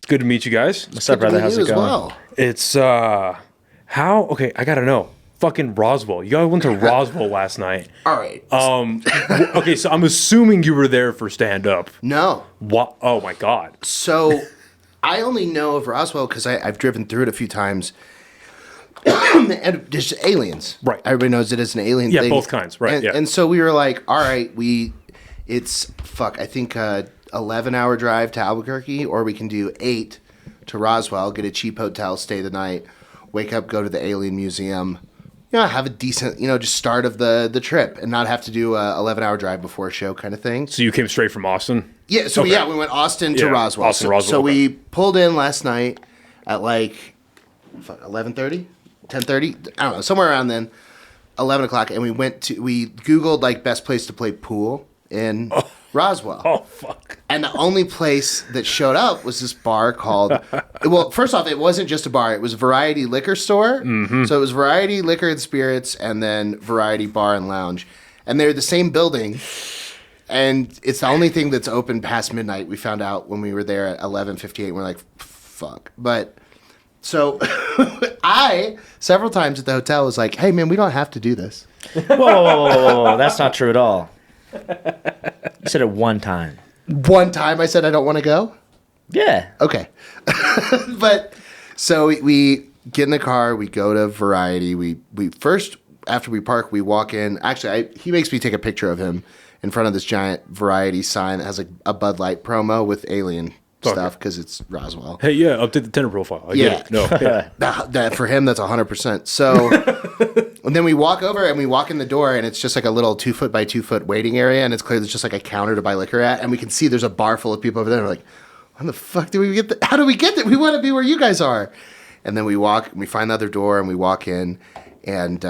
Good to meet you guys. What's up, brother? How's it going? Well. It's how? Okay, I gotta know. Fucking Roswell. You guys went to Roswell last night. All right. Okay, so I'm assuming you were there for stand up. No. What? Oh my god. So I only know of Roswell because I've driven through it a few times. And there's aliens. Right. Everybody knows it is an alien Yeah, thing. both kinds. Right. And, yeah. and so we were like, all right, it's 11-hour drive to Albuquerque, or we can do 8 to Roswell, get a cheap hotel, stay the night, wake up, go to the Alien Museum, have a decent, just start of the trip and not have to do a 11-hour drive before a show kind of thing. So you came straight from Austin? Yeah, so Okay. we went Austin to Roswell. Austin, Roswell. So okay. we pulled in last night at 11:30, 10:30, I don't know, somewhere around then, 11 o'clock, and we Googled best place to play pool in Roswell. Oh, fuck. And the only place that showed up was this bar called, well, first off, it wasn't just a bar. It was a Variety Liquor Store. Mm-hmm. So it was Variety Liquor and Spirits and then Variety Bar and Lounge. And they're the same building. And it's the only thing that's open past midnight. We found out when we were there at 11:58. We're like, fuck. But so I, several times at the hotel, was like, hey, man, we don't have to do this. Whoa. That's not true at all. You said it one time. One time I said I don't want to go? Yeah. Okay. But so we get in the car, we go to Variety. We first, after we park, we walk in. Actually, he makes me take a picture of him in front of this giant Variety sign that has a Bud Light promo with alien stuff because it's Roswell. Hey, yeah, update the Tinder profile. I get it. No. Yeah. That for him, that's 100%. So, and then we walk over and we walk in the door, and it's just like a little 2-foot by 2-foot waiting area, and it's clear there's just like a counter to buy liquor at, and we can see there's a bar full of people over there. And we're like, how the fuck do we get that? How do we get that? We want to be where you guys are. And then we walk, and we find the other door, and we walk in, and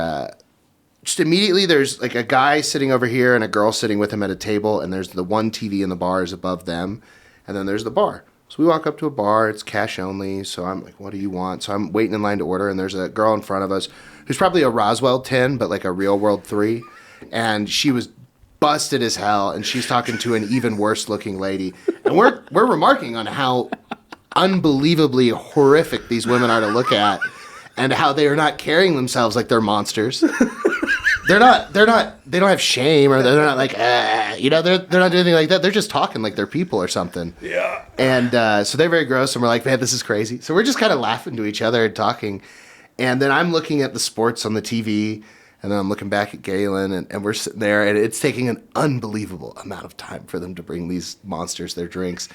just immediately there's like a guy sitting over here and a girl sitting with him at a table, and there's the one TV in the bar is above them. And then there's the bar. So we walk up to a bar. It's cash only. So I'm like, what do you want? So I'm waiting in line to order. And there's a girl in front of us who's probably a Roswell 10, but like a Real World 3. And she was busted as hell. And she's talking to an even worse looking lady. And we're remarking on how unbelievably horrific these women are to look at and how they are not carrying themselves like they're monsters. They don't have shame, or they're not like, they're not doing anything like that. They're just talking like they're people or something. Yeah. And so they're very gross, and we're like, man, this is crazy. So we're just kind of laughing to each other and talking. And then I'm looking at the sports on the TV, and then I'm looking back at Galyn, and we're sitting there, and it's taking an unbelievable amount of time for them to bring these monsters their drinks.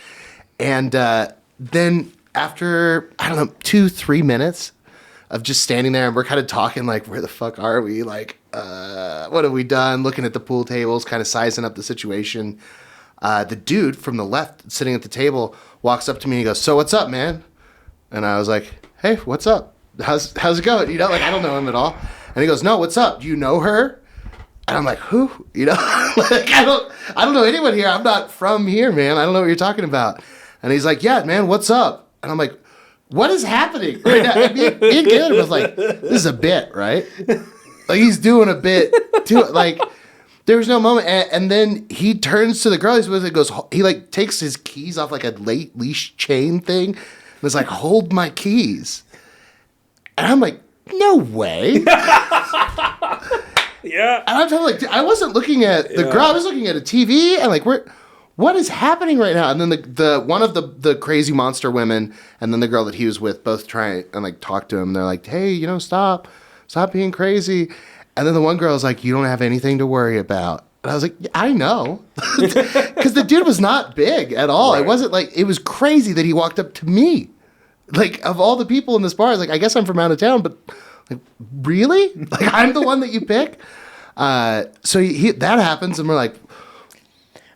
And then after, 2-3 minutes of just standing there, and we're kind of talking like, where the fuck are we? Like, what have we done? Looking at the pool tables, kind of sizing up the situation. The dude from the left sitting at the table walks up to me and he goes, so what's up, man? And I was like, hey, what's up? How's it going? I don't know him at all. And he goes, no, what's up? Do you know her? And I'm like, who? I don't know anyone here. I'm not from here, man. I don't know what you're talking about. And he's like, yeah, man, what's up? And I'm like, what is happening right now? Me and Galyn was like, this is a bit, right? Like, he's doing a bit too. Like, there was no moment. And then he turns to the girl he's with and goes, he like takes his keys off like a leash chain thing and is like, hold my keys. And I'm like, no way. Yeah. And I'm telling, like, I wasn't looking at the girl. I was looking at a TV and like, what is happening right now? And then the one of the crazy monster women and then the girl that he was with both try and like talk to him. They're like, hey, stop being crazy. And then the one girl is like, you don't have anything to worry about. And I was like, yeah, I know. Because the dude was not big at all. Right. It wasn't like, it was crazy that he walked up to me. Like, of all the people in this bar, I was like, I guess I'm from out of town, but like, really? Like, I'm the one that you pick? So that happens, and we're like,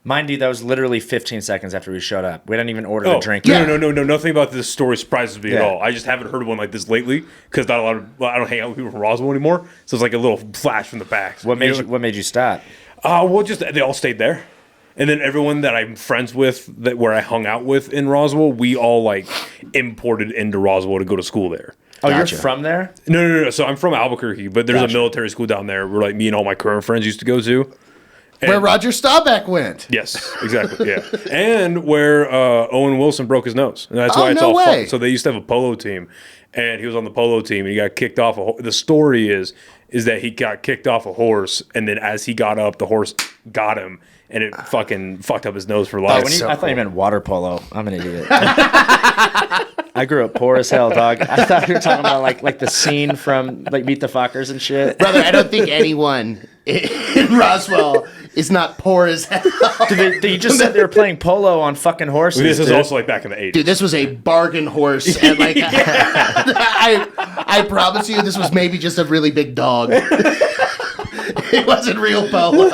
mind you, that was literally 15 seconds after we showed up. We didn't even order the drink. No. Nothing about this story surprises me at all. I just haven't heard of one like this lately because I don't hang out with people from Roswell anymore. So it's like a little flash from the back. What made you stop? Well, just they all stayed there. And then everyone that I'm friends with, where I hung out with in Roswell, we all like imported into Roswell to go to school there. Oh, Gotcha. you're from there? No. So I'm from Albuquerque, but there's a military school down there where like me and all my current friends used to go to. Where Roger Staubach went. Yes, exactly. Yeah, and where Owen Wilson broke his nose, and that's why it's no all way. fun. So they used to have a polo team, and he was on the polo team, and he got kicked off. The story is that he got kicked off a horse, and then as he got up, the horse got him, and it fucking fucked up his nose for life. I thought you meant water polo. I'm an idiot. I grew up poor as hell, dog. I thought you were talking about like the scene from like Meet the Fockers and shit. Brother, I don't think anyone in Roswell is not poor as hell. Dude, you just said they were playing polo on fucking horses. This is dude. also like back in the 80s. Dude, this was a bargain horse. And like, I promise you, this was maybe just a really big dog. It wasn't real polo.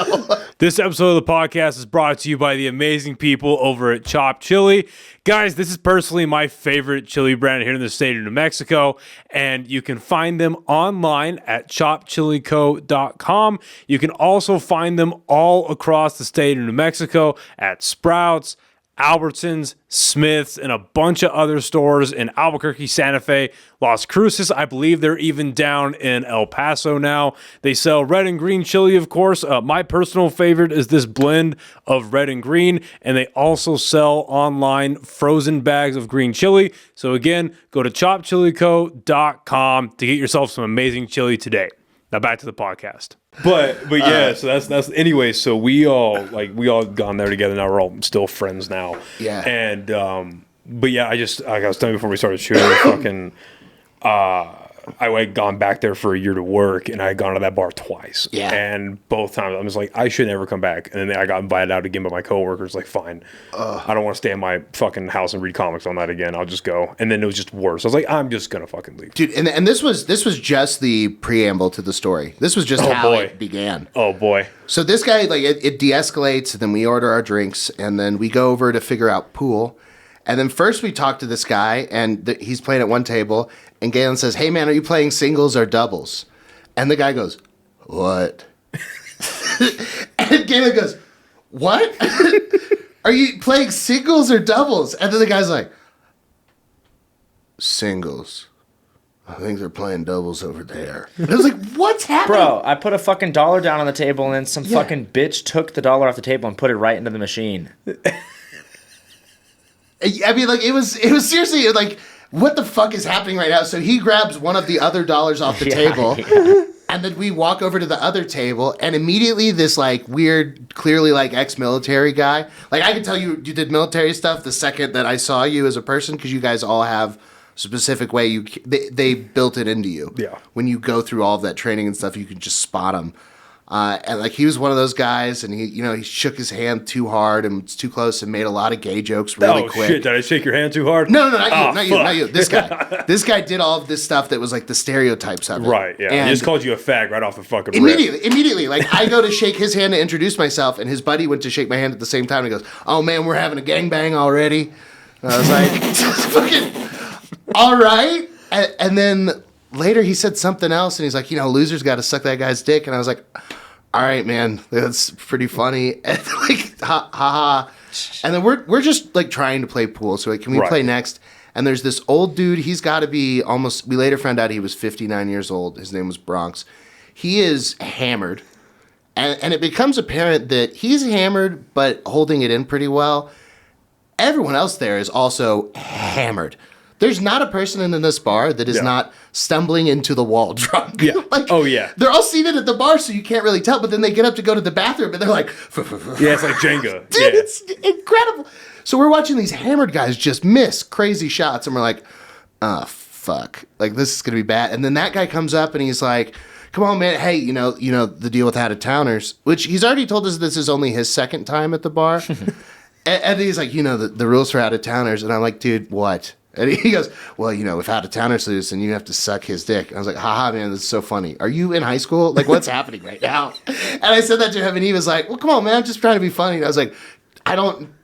This episode of the podcast is brought to you by the amazing people over at Chop Chili. Guys, this is personally my favorite chili brand here in the state of New Mexico, and you can find them online at chopchilico.com. You can also find them all across the state of New Mexico at Sprouts, Albertsons, Smith's, and a bunch of other stores in Albuquerque, Santa Fe, Las Cruces. I believe they're even down in El Paso now. They sell red and green chili, of course. My personal favorite is this blend of red and green, and they also sell online frozen bags of green chili. So again, go to chopchilico.com to get yourself some amazing chili today. Now back to the podcast. But yeah, so that's anyway. So we all gone there together. Now we're all still friends now. Yeah. And but yeah, like I was telling you before we started shooting, fucking I had gone back there for a year to work, and I had gone to that bar twice. Yeah. And both times I was like, I should never come back. And then I got invited out again by my coworkers. Like, fine, I don't want to stay in my fucking house and read comics all night again. I'll just go. And then it was just worse. I was like, I'm just gonna fucking leave, Dude, and this was just the preamble to the story. This was just how it began. Oh boy. So this guy, like, it de-escalates, and then we order our drinks, and then we go over to figure out pool. And then first we talk to this guy, and he's playing at one table, and Galyn says, "Hey, man, are you playing singles or doubles?" And the guy goes, "What?" And Galyn goes, "What? Are you playing singles or doubles?" And then the guy's like, "Singles. I think they're playing doubles over there." And I was like, what's happening? Bro, I put a fucking $1 down on the table, and then some fucking bitch took the $1 off the table and put it right into the machine. I mean, like, it was seriously, like, what the fuck is happening right now? So he grabs one of the other dollars off the table, and then we walk over to the other table, and immediately this, like, weird, clearly, like, ex-military guy, like, I can tell you did military stuff the second that I saw you as a person, because you guys all have a specific way they built it into you. Yeah. When you go through all of that training and stuff, you can just spot them. And like, he was one of those guys, and he shook his hand too hard and was too close and made a lot of gay jokes really quick. Shit, did I shake your hand too hard? No, not you. This guy did all of this stuff that was like the stereotypes of it. Right, yeah. And He just called you a fag right off the fucking immediately. Like, I go to shake his hand to introduce myself, and his buddy went to shake my hand at the same time, and he goes, "Oh man, we're having a gangbang already." And I was like, fucking, all right. And then later he said something else, and he's like, losers got to suck that guy's dick. And I was like, all right, man, that's pretty funny. And like, ha ha. And then we're just like trying to play pool. So like, can we play next? And there's this old dude. He's got to be we later found out he was 59 years old. His name was Bronx. He is hammered. And it becomes apparent that he's hammered, but holding it in pretty well. Everyone else there is also hammered. There's not a person in this bar that is not stumbling into the wall drunk. Yeah. Like, oh, yeah. They're all seated at the bar, so you can't really tell, but then they get up to go to the bathroom, and they're like... Yeah, it's like Jenga. Dude, it's incredible. So we're watching these hammered guys just miss crazy shots, and we're like, oh, fuck. Like, this is going to be bad. And then that guy comes up, and he's like, come on, man. Hey, you know the deal with out-of-towners, which he's already told us this is only his second time at the bar. And he's like, the rules for out-of-towners. And I'm like, dude, what? And he goes, well, if out-of-towners lose, then you have to suck his dick. And I was like, haha, man, this is so funny. Are you in high school? Like, what's happening right now? And I said that to him, and he was like, well, come on, man, I'm just trying to be funny. And I was like,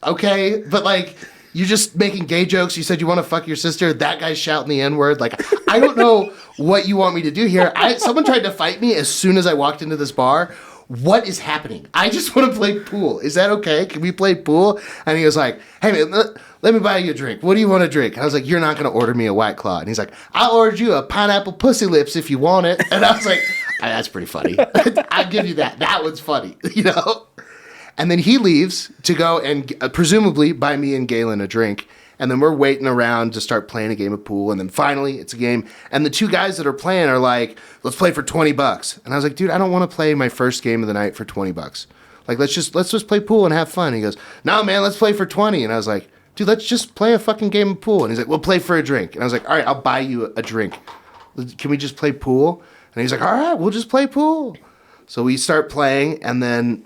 okay, but like, you're just making gay jokes. You said you want to fuck your sister. That guy's shouting the N-word. Like, I don't know what you want me to do here. Someone tried to fight me as soon as I walked into this bar. what is happening? I just want to play pool. Is that okay? Can we play pool? And he was like, hey, man, let me buy you a drink. What do you want to drink? And I was like, you're not going to order me a White Claw. And he's like, I'll order you a pineapple pussy lips if you want it. And I was like, that's pretty funny. I'll give you that. That one's funny, you know? And then he leaves to go and presumably buy me and Galyn a drink. And then we're waiting around to start playing a game of pool. And then finally, it's a game. And the two guys that are playing are like, let's play for $20. And I was like, dude, I don't want to play my first game of the night for $20. Like, let's just play pool and have fun. And he goes, no, man, let's play for 20. And I was like, dude, let's just play a fucking game of pool. And he's like, we'll play for a drink. And I was like, all right, I'll buy you a drink. Can we just play pool? And he's like, all right, we'll just play pool. So we start playing, and then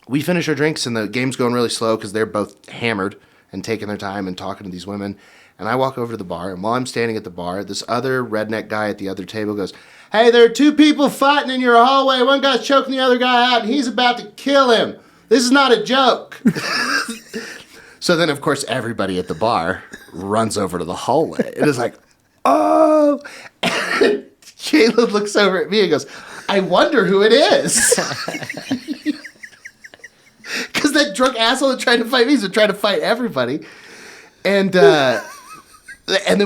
we finish our drinks, and the game's going really slow because they're both hammered and taking their time and talking to these women. And I walk over to the bar, and while I'm standing at the bar, this other redneck guy at the other table goes, hey, there are two people fighting in your hallway. One guy's choking the other guy out, and he's about to kill him. This is not a joke. So then, of course, everybody at the bar runs over to the hallway. And is like, oh. And Caleb looks over at me and goes, I wonder who it is. Because that drunk asshole that tried to fight me is trying to fight everybody. And then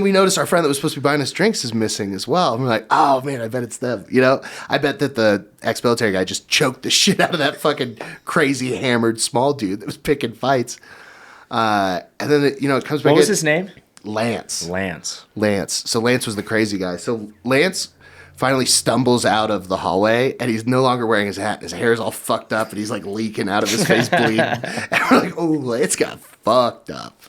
we notice our friend that was supposed to be buying us drinks is missing as well. And we're like, oh, man, I bet it's them. You know, I bet that the ex-military guy just choked the shit out of that fucking crazy hammered small dude that was picking fights. And then, it comes back. What was his name? Lance. Lance. So Lance was the crazy guy. So Lance finally stumbles out of the hallway, and he's no longer wearing his hat. His hair is all fucked up, and he's like leaking out of his face, bleeding. And we're like, oh, Lance got fucked up.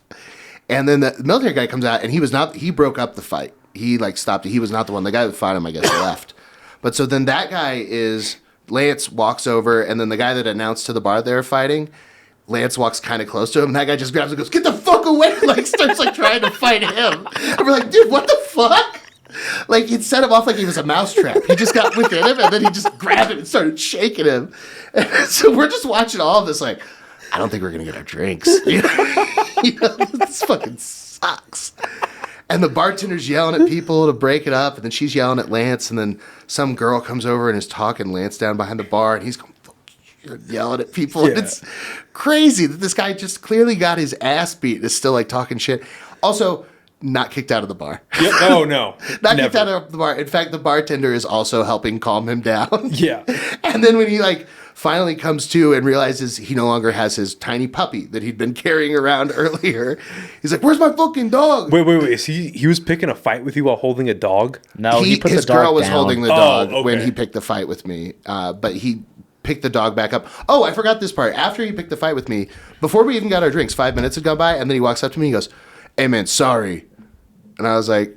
And then the military guy comes out, and he broke up the fight. He like stopped it. He was not the one. The guy that fought him, I guess, left. But so then that guy Lance walks over, and then the guy that announced to the bar they were fighting, Lance walks kind of close to him, and that guy just grabs him and goes, get the fuck away, like starts like trying to fight him. And we're like, dude, what the fuck? Like, he'd set him off like he was a mousetrap. He just got within him, and then he just grabbed him and started shaking him. And so we're just watching all of this like, I don't think we're going to get our drinks. This fucking sucks. And the bartender's yelling at people to break it up, and then she's yelling at Lance, and then some girl comes over and is talking Lance down behind the bar, and he's going, yelling at people. Yeah. And it's crazy that this guy just clearly got his ass beat and is still like talking shit. Also, not kicked out of the bar. Yep. Oh, no. Not kicked out of the bar. In fact, the bartender is also helping calm him down. Yeah. And then when he like finally comes to and realizes he no longer has his tiny puppy that he'd been carrying around earlier, he's like, where's my fucking dog? Wait. Is he was picking a fight with you while holding a dog? No, he put his the dog girl was down. holding the dog okay. when he picked the fight with me. But he picked the dog back up. Oh, I forgot this part. After he picked the fight with me, before we even got our drinks, 5 minutes had gone by, and then he walks up to me and he goes, hey, man, sorry. And I was like,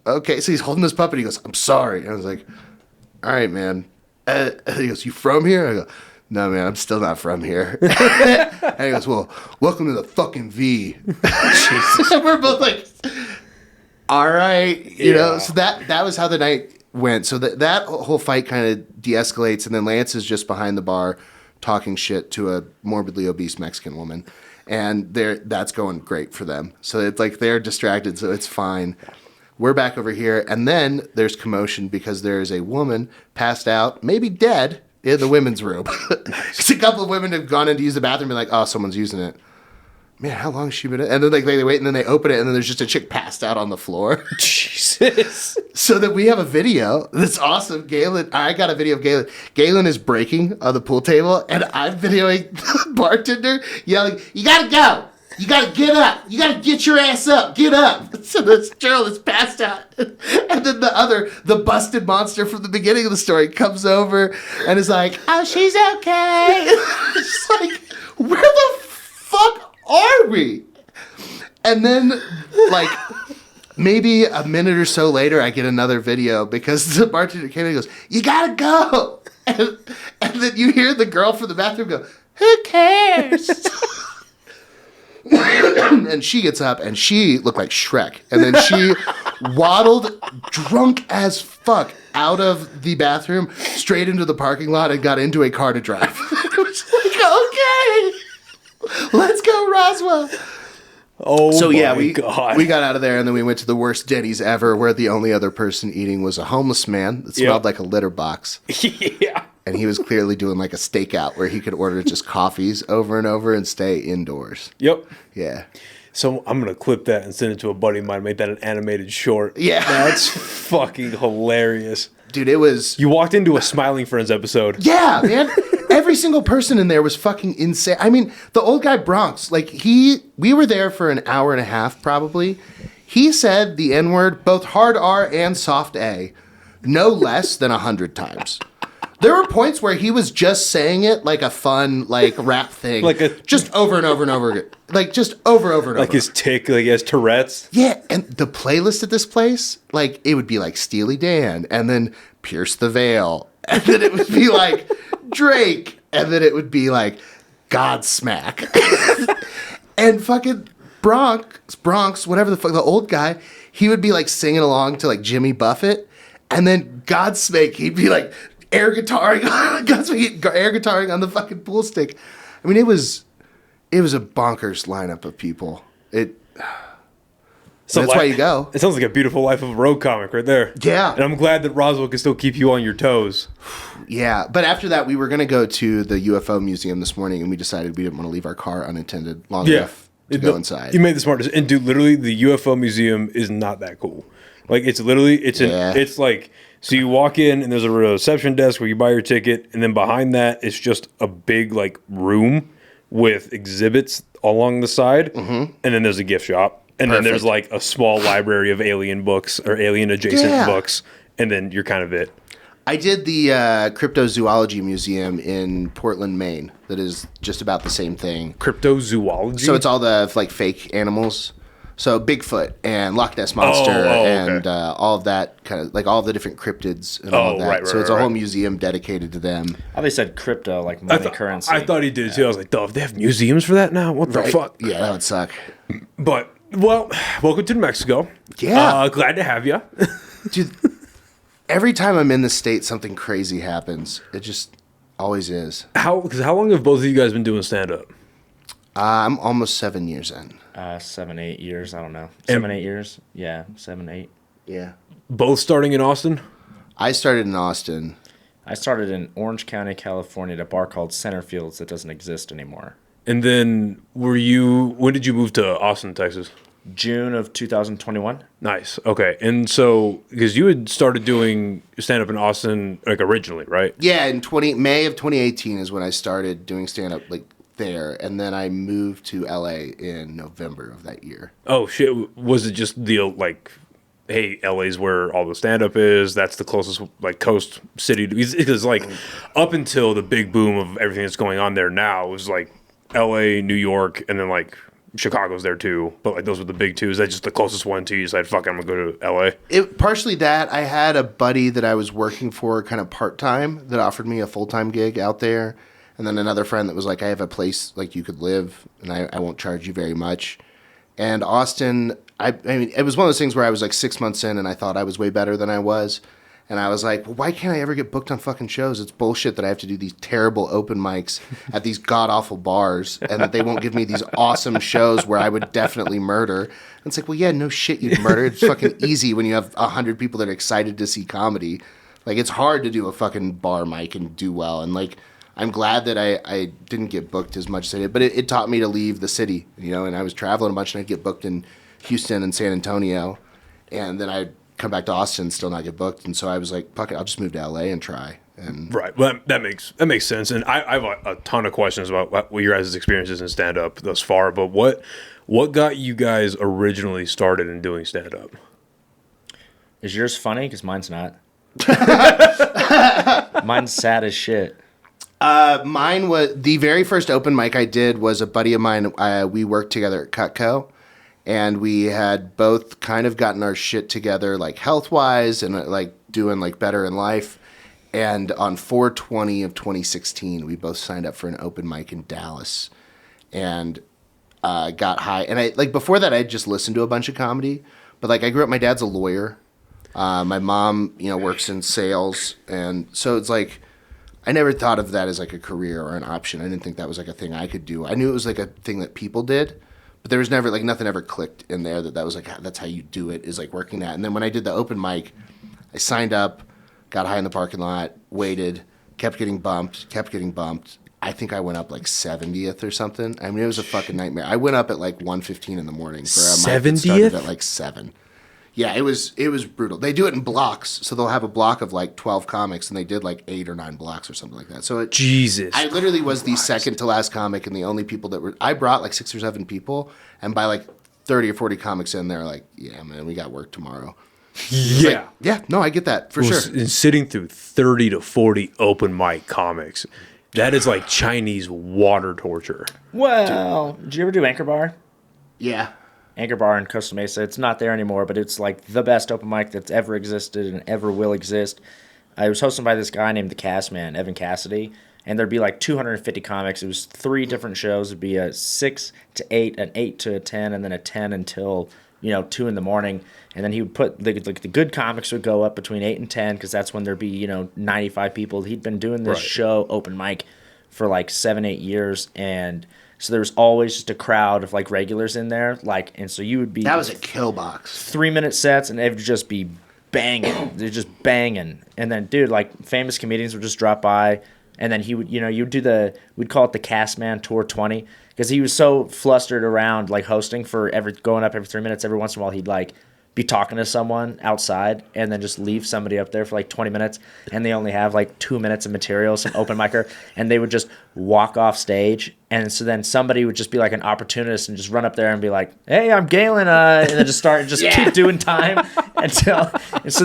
okay. So he's holding this puppy. He goes, I'm sorry. And I was like, all right, man. And he goes, you from here? I go, no, man, I'm still not from here. And he goes, well, welcome to the fucking V. We're both like, all right. You know, so that was how the night went. So that whole fight kind of de-escalates, and then Lance is just behind the bar talking shit to a morbidly obese Mexican woman. And that's going great for them. So it's like they're distracted, so it's fine. We're back over here, and then there's commotion because there is a woman passed out, maybe dead, in the women's room. Because a couple of women have gone in to use the bathroom and like, oh, someone's using it. Man, how long has she been in? And then like they wait, and then they open it, and then there's just a chick passed out on the floor. Jesus. So that we have a video that's awesome. Galyn, I got a video of Galyn. Galyn is breaking on the pool table, and I'm videoing the bartender yelling, you gotta go. You gotta get up. You gotta get your ass up. Get up. So this girl is passed out. And then the busted monster from the beginning of the story comes over and is like, oh, she's okay. It's like, where the fuck are we? And then, like, maybe a minute or so later, I get another video because the bartender came in and goes, you gotta go. And then you hear the girl from the bathroom go, who cares? And she gets up, and she looked like Shrek. And then she waddled, drunk as fuck, out of the bathroom, straight into the parking lot, and got into a car to drive. It was like, okay, let's go, Roswell. Oh, so yeah, God. we got out of there, and then we went to the worst Denny's ever, where the only other person eating was a homeless man that smelled like a litter box. Yeah. and he was clearly doing like a stakeout where he could order just coffees over and over and stay indoors. Yep. Yeah. So I'm going to clip that and send it to a buddy of mine, make that an animated short. Yeah. That's fucking hilarious. Dude, it was... You walked into a Smiling Friends episode. Yeah, man. Every single person in there was fucking insane. I mean, the old guy Bronx, like we were there for an hour and a half probably. He said the N-word, both hard R and soft A, no less than 100 times. There were points where he was just saying it like a fun, like, rap thing. Just over and over and over again. Like, just over and over. Like his tick, like his Tourette's. Yeah, and the playlist at this place, like, it would be like Steely Dan, and then Pierce the Veil, and then it would be like Drake, and then it would be like Godsmack. And fucking Bronx, whatever the fuck, the old guy, he would be like singing along to like Jimmy Buffett, and then Godsmack, he'd be like air guitaring on the fucking pool stick. I mean, it was a bonkers lineup of people. So that's why you go. It sounds like a beautiful life of a road comic right there. Yeah. And I'm glad that Roswell can still keep you on your toes. Yeah. But after that, we were going to go to the UFO museum this morning, and we decided we didn't want to leave our car unattended long enough to go inside. You made the smart decision. And dude, literally, the UFO museum is not that cool. Like, it's literally, it's like, so you walk in, and there's a reception desk where you buy your ticket, and then behind that, it's just a big, like, room with exhibits along the side, and then there's a gift shop. And then there's like a small library of alien books or alien adjacent books. And then you're kind of it. I did the Cryptozoology Museum in Portland, Maine. That is just about the same thing. Cryptozoology? So it's all the like fake animals. So Bigfoot and Loch Ness Monster and all of that kind of like all the different cryptids and all of that. So it's a whole museum dedicated to them. Oh, they said crypto, like money currency. I thought he did too. I was like, duh, they have museums for that now? What the fuck? Yeah, that would suck. But... Well, welcome to New Mexico. Yeah. Glad to have you. Dude, every time I'm in the state, something crazy happens. It just always is. How long have both of you guys been doing stand-up? I'm almost 7 years in. 7, 8 years. I don't know. 7, 8 years. Yeah, 7, 8. Yeah. Both starting in Austin? I started in Austin. I started in Orange County, California, at a bar called Centerfields that doesn't exist anymore. And then when did you move to Austin, Texas? June of 2021. Nice. Okay. And so, because you had started doing stand-up in Austin, like originally, right? Yeah, in May of 2018 is when I started doing stand-up like there. And then I moved to LA in November of that year. Oh, shit. Was it just the, like, hey, LA's where all the stand-up is, that's the closest, like, coast city? Because, like, up until the big boom of everything that's going on there now, it was, like, LA, New York, and then like Chicago's there too. But like those were the big two. Is that just the closest one to you? So fuck, I'm gonna go to LA. Partially that. I had a buddy that I was working for kind of part-time that offered me a full-time gig out there. And then another friend that was like, I have a place like you could live and I won't charge you very much. And Austin, I mean, it was one of those things where I was like 6 months in and I thought I was way better than I was. And I was like, well, why can't I ever get booked on fucking shows? It's bullshit that I have to do these terrible open mics at these god-awful bars and that they won't give me these awesome shows where I would definitely murder. And it's like, well, yeah, no shit, you'd murder. It's fucking easy when you have 100 people that are excited to see comedy. Like, it's hard to do a fucking bar mic and do well. And, like, I'm glad that I didn't get booked as much as I did. But it taught me to leave the city, you know, and I was traveling a bunch and I'd get booked in Houston and San Antonio. And then I'd come back to Austin and still not get booked. And so I was like, fuck it, I'll just move to LA and try. And right. Well, that makes sense. And I have a ton of questions about what your guys' experiences in stand-up thus far. But what got you guys originally started in doing stand-up? Is yours funny? Because mine's not. Mine's sad as shit. Mine was the very first open mic I did was a buddy of mine. We worked together at Cutco. And we had both kind of gotten our shit together, like health-wise and like doing like better in life. And on 4/20 of 2016, we both signed up for an open mic in Dallas and got high. And I like before that, I had just listened to a bunch of comedy. But like I grew up, my dad's a lawyer. My mom, you know, works in sales. And so it's like I never thought of that as like a career or an option. I didn't think that was like a thing I could do. I knew it was like a thing that people did. But there was never, like, nothing ever clicked in there that was, like, that's how you do it, is, like, working that. And then when I did the open mic, I signed up, got high in the parking lot, waited, kept getting bumped. I think I went up like 70th or something. I mean, it was a fucking nightmare. I went up at like 1:15 in the morning for a mic that started at like 7. Yeah, it was brutal. They do it in blocks, so they'll have a block of like 12 comics, and they did like 8 or 9 blocks or something like that. So Jesus, I literally was the second to last comic, and the only people that were. I brought like 6 or 7 people, and by like 30 or 40 comics in, they're like, "Yeah, man, we got work tomorrow." Yeah. Like, yeah, no, I get that for sure. And sitting through 30 to 40 open mic comics, that is like Chinese water torture. Well, did you ever do Anchor Bar? Yeah. Anchor Bar in Costa Mesa. It's not there anymore, but it's like the best open mic that's ever existed and ever will exist. I was hosted by this guy named the Cast Man, Evan Cassidy, and there'd be like 250 comics. It was 3 different shows. It'd be a 6 to 8, an 8 to a 10, and then a 10 until 2 in the morning. And then he would put the good comics would go up between 8 and 10 because that's when there'd be 95 people. He'd been doing this show open mic for like 7-8 years, and so there was always just a crowd of like regulars in there, and so you would be. That was a kill box. 3-minute sets, and it would just be banging. They're just banging, and then dude, like famous comedians would just drop by, and then he would, you'd do we'd call it the Cast Man Tour 20 because he was so flustered around like hosting for going up every 3 minutes. Every once in a while, he'd like be talking to someone outside and then just leave somebody up there for like 20 minutes and they only have like 2 minutes of material, some open micer, and they would just walk off stage. And so then somebody would just be like an opportunist and just run up there and be like, "Hey, I'm Galyn," and then just keep doing time and so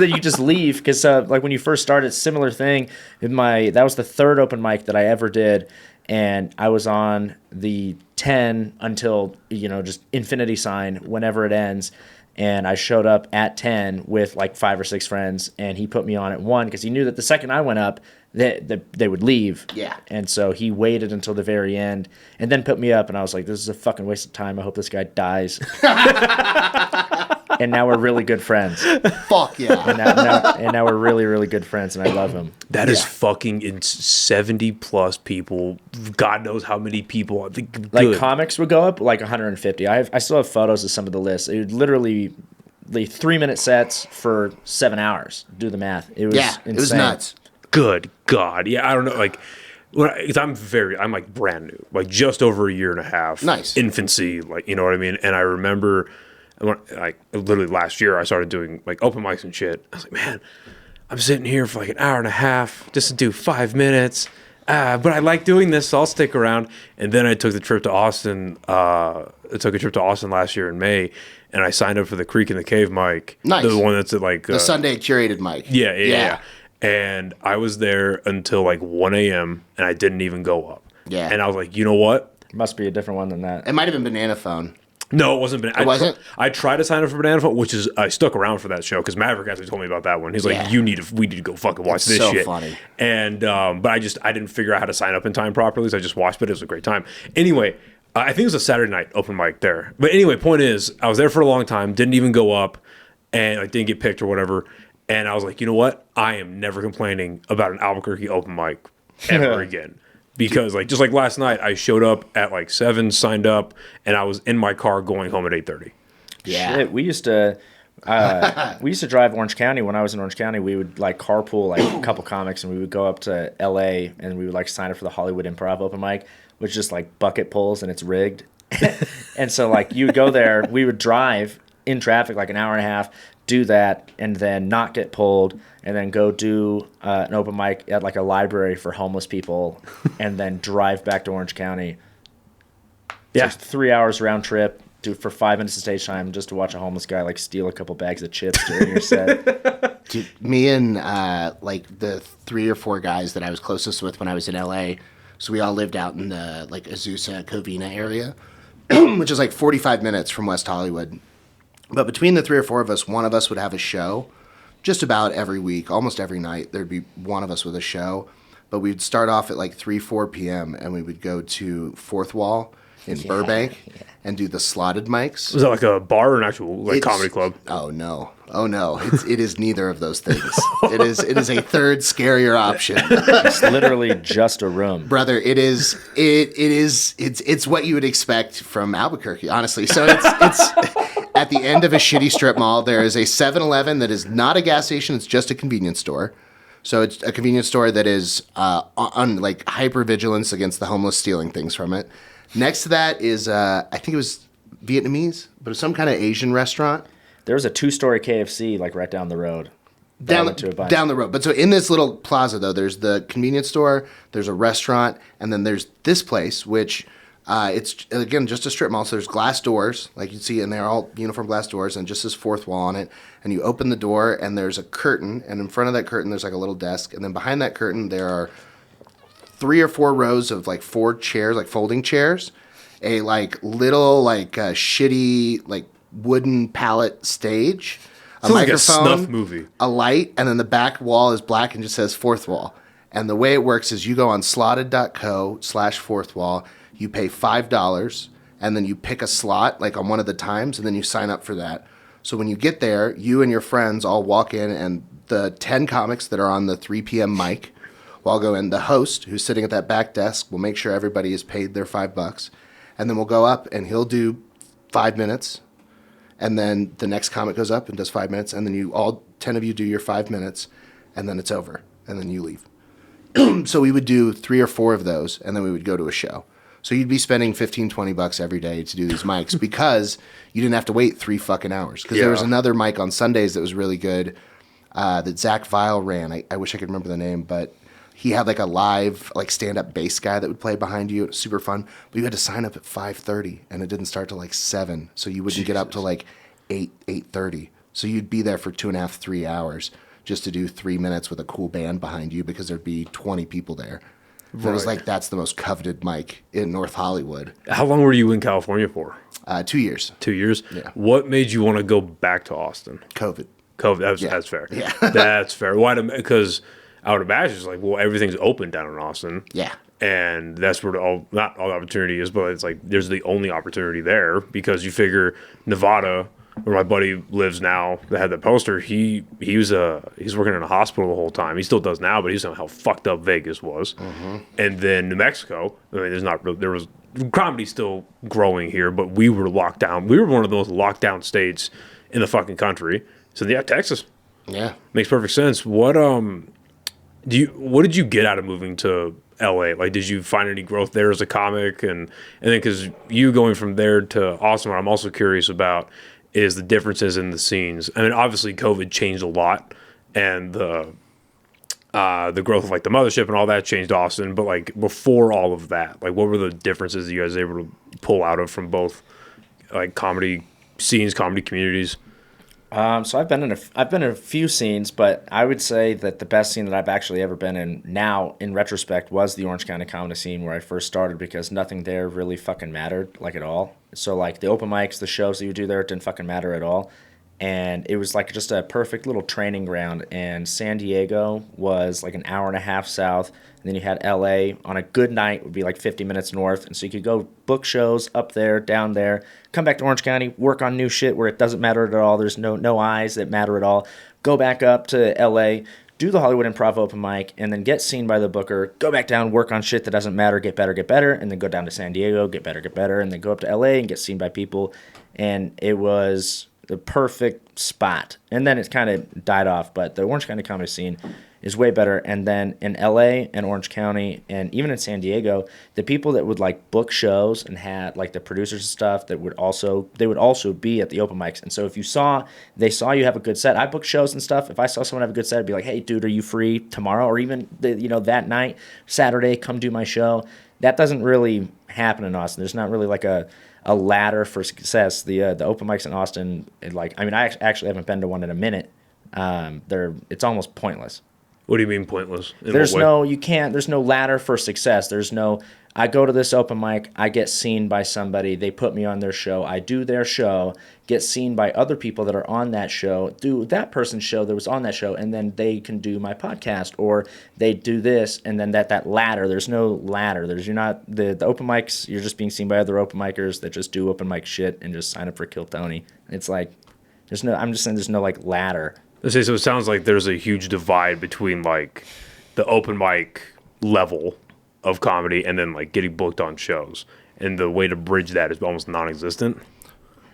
then you just leave because like when you first started, similar thing. That was the 3rd open mic that I ever did, and I was on the 10 until just infinity sign whenever it ends. And I showed up at 10 with like 5 or 6 friends, and he put me on at 1 because he knew that the second I went up, they would leave. Yeah. And so he waited until the very end and then put me up, and I was like, this is a fucking waste of time. I hope this guy dies. And now we're really good friends. Fuck yeah. And now we're really, really good friends, and I love him. That is fucking 70 plus people. God knows how many people. Like comics would go up like 150. I still have photos of some of the lists. It would literally 3-minute sets for 7 hours. Do the math. It was insane. It was nuts. Good God. Yeah, I don't know. Like, I'm like brand new, like just over a year and a half. Nice. Infancy, like, you know what I mean? And I remember, like, literally last year, I started doing like open mics and shit. I was like, man, I'm sitting here for like an hour and a half just to do 5 minutes. But I like doing this, so I'll stick around. And then I took a trip to Austin last year in May, and I signed up for the Creek in the Cave mic. Nice. The one that's at like the Sunday curated mic. Yeah. And I was there until like 1 a.m. and I didn't even go up. Yeah. And I was like, you know what? It must be a different one than that. It might have been Banana Phone. No, it wasn't. It wasn't? I tried to sign up for Banana Phone, which is I stuck around for that show because Maverick actually told me about that one. He's like, we need to go fucking watch this so shit. Funny. And but I didn't figure out how to sign up in time properly, so I just watched. But it was a great time. Anyway, I think it was a Saturday night open mic there. But anyway, point is, I was there for a long time, didn't even go up, and I didn't get picked or whatever. And I was like, you know what? I am never complaining about an Albuquerque open mic ever again. Because just like last night, I showed up at like 7, signed up, and I was in my car going home at 8:30. Yeah. Shit, we used to drive Orange County. When I was in Orange County, we would like carpool like a couple comics, and we would go up to LA and we would like sign up for the Hollywood Improv open mic, which is just like bucket pulls and it's rigged. And so like you would go there, we would drive in traffic like an hour and a half, do that, and then not get pulled, and then go do an open mic at like a library for homeless people, and then drive back to Orange County. Yeah. So 3 hours round trip for 5 minutes of stage time just to watch a homeless guy like steal a couple bags of chips during your set. Dude, me and like the 3 or 4 guys that I was closest with when I was in LA, so we all lived out in the like Azusa, Covina area, which is like 45 minutes from West Hollywood. But between the 3 or 4 of us, one of us would have a show just about every week, almost every night. There'd be one of us with a show. But we'd start off at like 4 p.m. and we would go to Fourth Wall in Burbank and do the slotted mics. Was that like a bar or an actual comedy club? Oh no. It is neither of those things. It is a third scarier option. It's literally just a room. Brother, it's what you would expect from Albuquerque, honestly. So it's at the end of a shitty strip mall. There is a 7-Eleven that is not a gas station, it's just a convenience store. So it's a convenience store that is on like hypervigilance against the homeless stealing things from it. Next to that is I think it was Vietnamese, but it was some kind of Asian restaurant. There was a 2-story KFC like right down the road. Down the road. But so in this little plaza, though, there's the convenience store, there's a restaurant, and then there's this place, which it's, again, just a strip mall. So there's glass doors, like you see, and they're all uniform glass doors, and just this fourth wall on it. And you open the door, and there's a curtain, and in front of that curtain, there's like a little desk. And then behind that curtain, there are 3 or 4 rows of like 4 chairs, like folding chairs, a like little like shitty like wooden pallet stage, a Sounds like a microphone, snuff movie. a light, and then the back wall is black and just says fourth wall. And the way it works is you go on slotted.co/fourth wall, you pay $5, and then you pick a slot like on one of the times, and then you sign up for that. So when you get there, you and your friends all walk in, and the 10 comics that are on the 3 p.m. mic will all go in. The host, who's sitting at that back desk, will make sure everybody is paid their $5, and then we'll go up, and he'll do 5 minutes. And then the next comic goes up and does 5 minutes, and then you all 10 of you do your 5 minutes, and then it's over, and then you leave. So we would do 3 or 4 of those, and then we would go to a show. So you'd be spending $15-20 every day to do these mics because you didn't have to wait 3 fucking hours. Because there was another mic on Sundays that was really good that Zach Vile ran. I wish I could remember the name, but he had like a live like stand-up bass guy that would play behind you. It was super fun. But you had to sign up at 5:30, and it didn't start till like 7. So you wouldn't get up till like 8:30. So you'd be there for 2.5, 3 hours just to do 3 minutes with a cool band behind you because there'd be 20 people there. Right. It was like, that's the most coveted mic in North Hollywood. How long were you in California for? 2 years. 2 years? Yeah. What made you want to go back to Austin? COVID. That's fair. Yeah. That's fair. Why? Because I would imagine it's like, well, everything's open down in Austin. Yeah. And that's where not all the opportunity is, but it's like there's the only opportunity there because you figure Nevada, where my buddy lives now, that had that poster, he's working in a hospital the whole time. He still does now, but he's know how fucked up Vegas was. Mm-hmm. And then New Mexico, I mean, there was comedy still growing here, but we were locked down. We were one of the most locked down states in the fucking country. So yeah, Texas. Yeah. Makes perfect sense. What did you get out of moving to LA? Like, did you find any growth there as a comic? And then because you going from there to Austin, what I'm also curious about is the differences in the scenes. I mean, obviously COVID changed a lot, and the growth of like the mothership and all that changed Austin. But like before all of that, like what were the differences that you guys were able to pull out of from both like comedy scenes, comedy communities? So I've been in a few scenes, but I would say that the best scene that I've actually ever been in now, in retrospect, was the Orange County comedy scene where I first started because nothing there really fucking mattered, like at all. So like the open mics, the shows that you do there, it didn't fucking matter at all. And it was like just a perfect little training ground. And San Diego was like an hour and a half south. And then you had LA on a good night would be like 50 minutes north. And so you could go book shows up there, down there, come back to Orange County, work on new shit where it doesn't matter at all. There's no eyes that matter at all. Go back up to LA, do the Hollywood Improv open mic, and then get seen by the booker. Go back down, work on shit that doesn't matter, get better, and then go down to San Diego, get better, and then go up to LA and get seen by people. And it was the perfect spot. And then it kind of died off, but the Orange County comedy scene is way better. And then in LA and Orange County and even in San Diego, the people that would like book shows and had like the producers and stuff that would also be at the open mics. And so if they saw you have a good set, I book shows and stuff. If I saw someone have a good set, I'd be like, hey dude, are you free tomorrow? Or even that night, Saturday, come do my show. That doesn't really happen in Austin. There's not really like a ladder for success. The open mics in Austin, I actually haven't been to one in a minute. It's almost pointless. What do you mean pointless? There's no ladder for success. I go to this open mic, I get seen by somebody, they put me on their show, I do their show, get seen by other people that are on that show, do that person's show that was on that show, and then they can do my podcast, or they do this, and then that ladder, there's no ladder. The open mics, you're just being seen by other open micers that just do open mic shit and just sign up for Kill Tony. It's like, I'm just saying there's no like ladder. So it sounds like there's a huge divide between like the open mic level of comedy and then like getting booked on shows, and the way to bridge that is almost non-existent.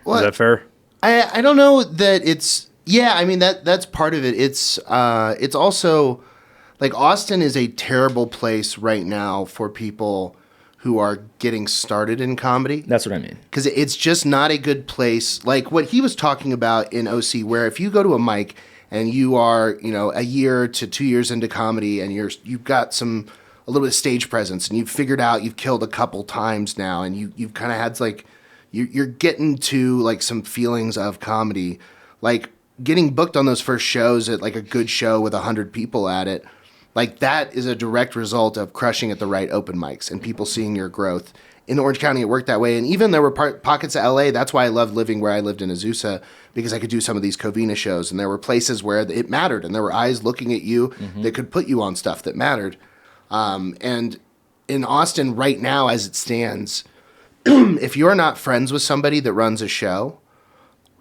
Well, is that fair? I don't know that it's I mean that's part of it. It's also like Austin is a terrible place right now for people who are getting started in comedy. That's what I mean. Because it's just not a good place. Like what he was talking about in OC, where if you go to a mic and you are, a year to 2 years into comedy and you've got a little bit of stage presence and you've figured out you've killed a couple times now and you've kind of had like, you're getting to like some feelings of comedy, like getting booked on those first shows at like a good show with 100 people at it. Like that is a direct result of crushing at the right open mics and people seeing your growth. In Orange County, it worked that way. And even there were pockets of LA. That's why I loved living where I lived in Azusa, because I could do some of these Covina shows. And there were places where it mattered. And there were eyes looking at you that could put you on stuff that mattered. And in Austin right now, as it stands, if you're not friends with somebody that runs a show,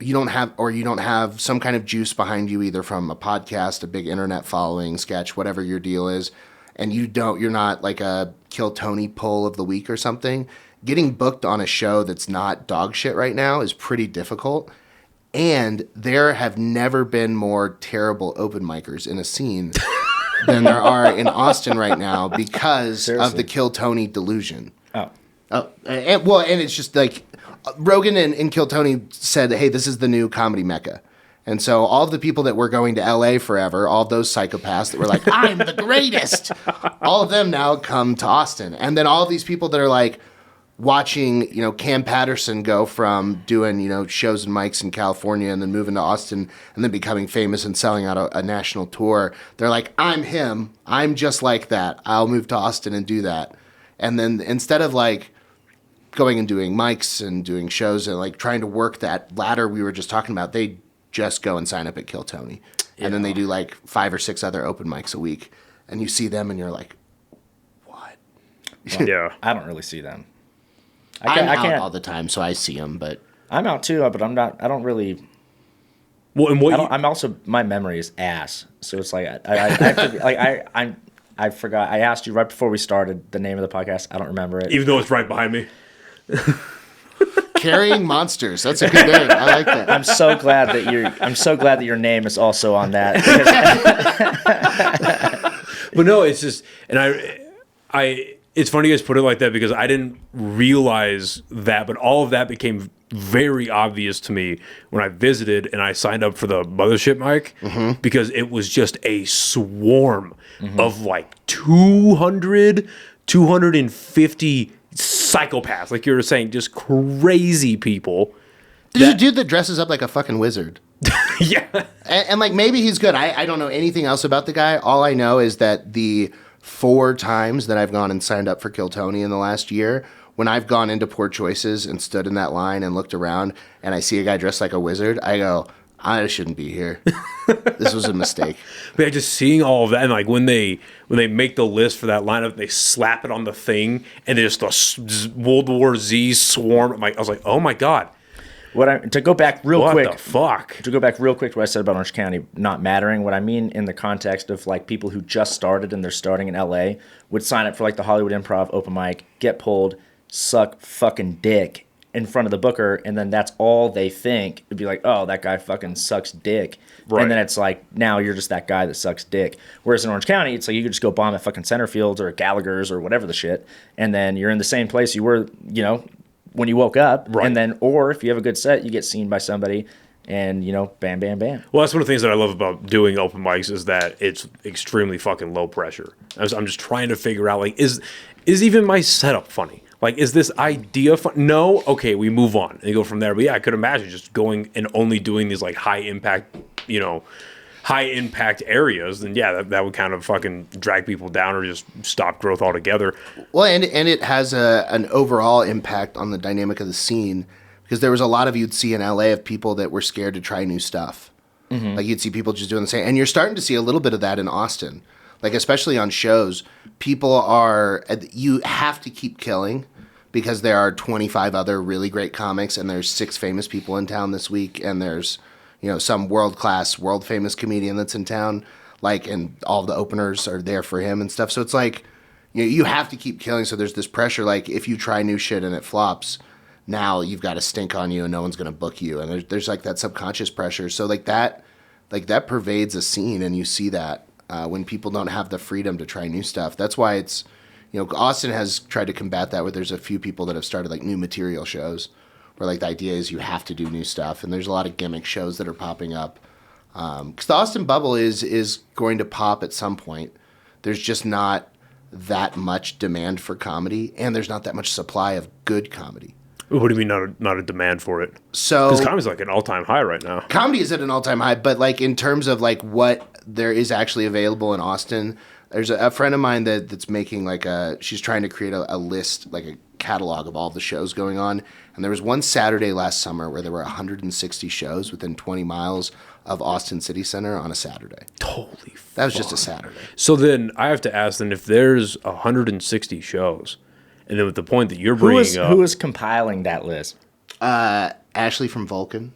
you don't have some kind of juice behind you, either from a podcast, a big internet following, sketch, whatever your deal is, and you're not like a Kill Tony pull of the week or something, getting booked on a show that's not dog shit right now is pretty difficult. And there have never been more terrible open micers in a scene than there are in Austin right now because of the Kill Tony delusion. And it's just like Rogan and Kill Tony said, hey, this is the new comedy mecca. And so all of the people that were going to LA forever, all of those psychopaths that were like, I'm the greatest, all of them now come to Austin. And then all of these people that are like watching, Cam Patterson go from doing, shows and mics in California and then moving to Austin and then becoming famous and selling out a national tour. They're like, I'm him. I'm just like that. I'll move to Austin and do that. And then instead of like going and doing mics and doing shows and like trying to work that ladder we were just talking about, they just go and sign up at Kill Tony. And then they do like 5 or 6 other open mics a week. And you see them and you're like, what? Well, yeah. I don't really see them. I'm out all the time, so I see them, but I'm out too, but I'm not, I don't really. Well, and I'm also, my memory is ass. So it's like, I forgot. I asked you right before we started the name of the podcast. I don't remember it. Even though it's right behind me. Carrying Monsters. That's a good name. I like that. I'm so glad that your name is also on that. But no, it's just, and it's funny you guys put it like that because I didn't realize that, but all of that became very obvious to me when I visited and I signed up for the Mothership mic because it was just a swarm of like 250 psychopaths, like you were saying, just crazy people. There's a dude that dresses up like a fucking wizard. Yeah. And like maybe he's good. I don't know anything else about the guy. All I know is that the 4 times that I've gone and signed up for Kill Tony in the last year, when I've gone into Poor Choices and stood in that line and looked around and I see a guy dressed like a wizard, I go, I shouldn't be here. This was a mistake. But yeah, just seeing all of that, and like when they make the list for that lineup, they slap it on the thing, and there's the World War Z swarm. I was like, oh my god. To go back real quick. What the fuck? To go back real quick to what I said about Orange County not mattering, what I mean in the context of like people who just started and they're starting in LA would sign up for like the Hollywood Improv open mic, get pulled, suck fucking dick in front of the booker, and then that's all they think. It'd be like, oh, that guy fucking sucks dick. Right. And then it's like, now you're just that guy that sucks dick. Whereas in Orange County, it's like you could just go bomb at fucking Centerfields or at Gallagher's or whatever the shit, and then you're in the same place you were, when you woke up. Right. And then, or if you have a good set, you get seen by somebody, and, bam, bam, bam. Well, that's one of the things that I love about doing open mics is that it's extremely fucking low pressure. I'm just trying to figure out, like, is even my setup funny? Like, is this idea fun? No? Okay, we move on and go from there. But yeah, I could imagine just going and only doing these like high impact areas. Then yeah, that would kind of fucking drag people down or just stop growth altogether. Well, and it has an overall impact on the dynamic of the scene because there was a lot of you'd see in LA of people that were scared to try new stuff. Mm-hmm. Like you'd see people just doing the same. And you're starting to see a little bit of that in Austin. Like, especially on shows, you have to keep killing because there are 25 other really great comics and there's 6 famous people in town this week and there's, some world-class, world-famous comedian that's in town, like, and all the openers are there for him and stuff. So it's like, you have to keep killing. So there's this pressure, like, if you try new shit and it flops, now you've got a stink on you and no one's going to book you. And there's like that subconscious pressure. So like that pervades a scene and you see that. when people don't have the freedom to try new stuff. That's why it's, Austin has tried to combat that, where there's a few people that have started like new material shows, where like the idea is you have to do new stuff, and there's a lot of gimmick shows that are popping up. Because the Austin bubble is going to pop at some point. There's just not that much demand for comedy, and there's not that much supply of good comedy. What do you mean not a demand for it? So because comedy's like an all-time high right now. Comedy is at an all-time high, but like in terms of like what there is actually available in Austin, there's a friend of mine that's making like she's trying to create a list, like a catalog of all the shows going on. And there was one Saturday last summer where there were 160 shows within 20 miles of Austin City Center on a Saturday. Holy That was just a Saturday. So then I have to ask, then, if there's 160 shows, and then with the point that you're bringing up... Who is compiling that list? Ashley from Vulcan.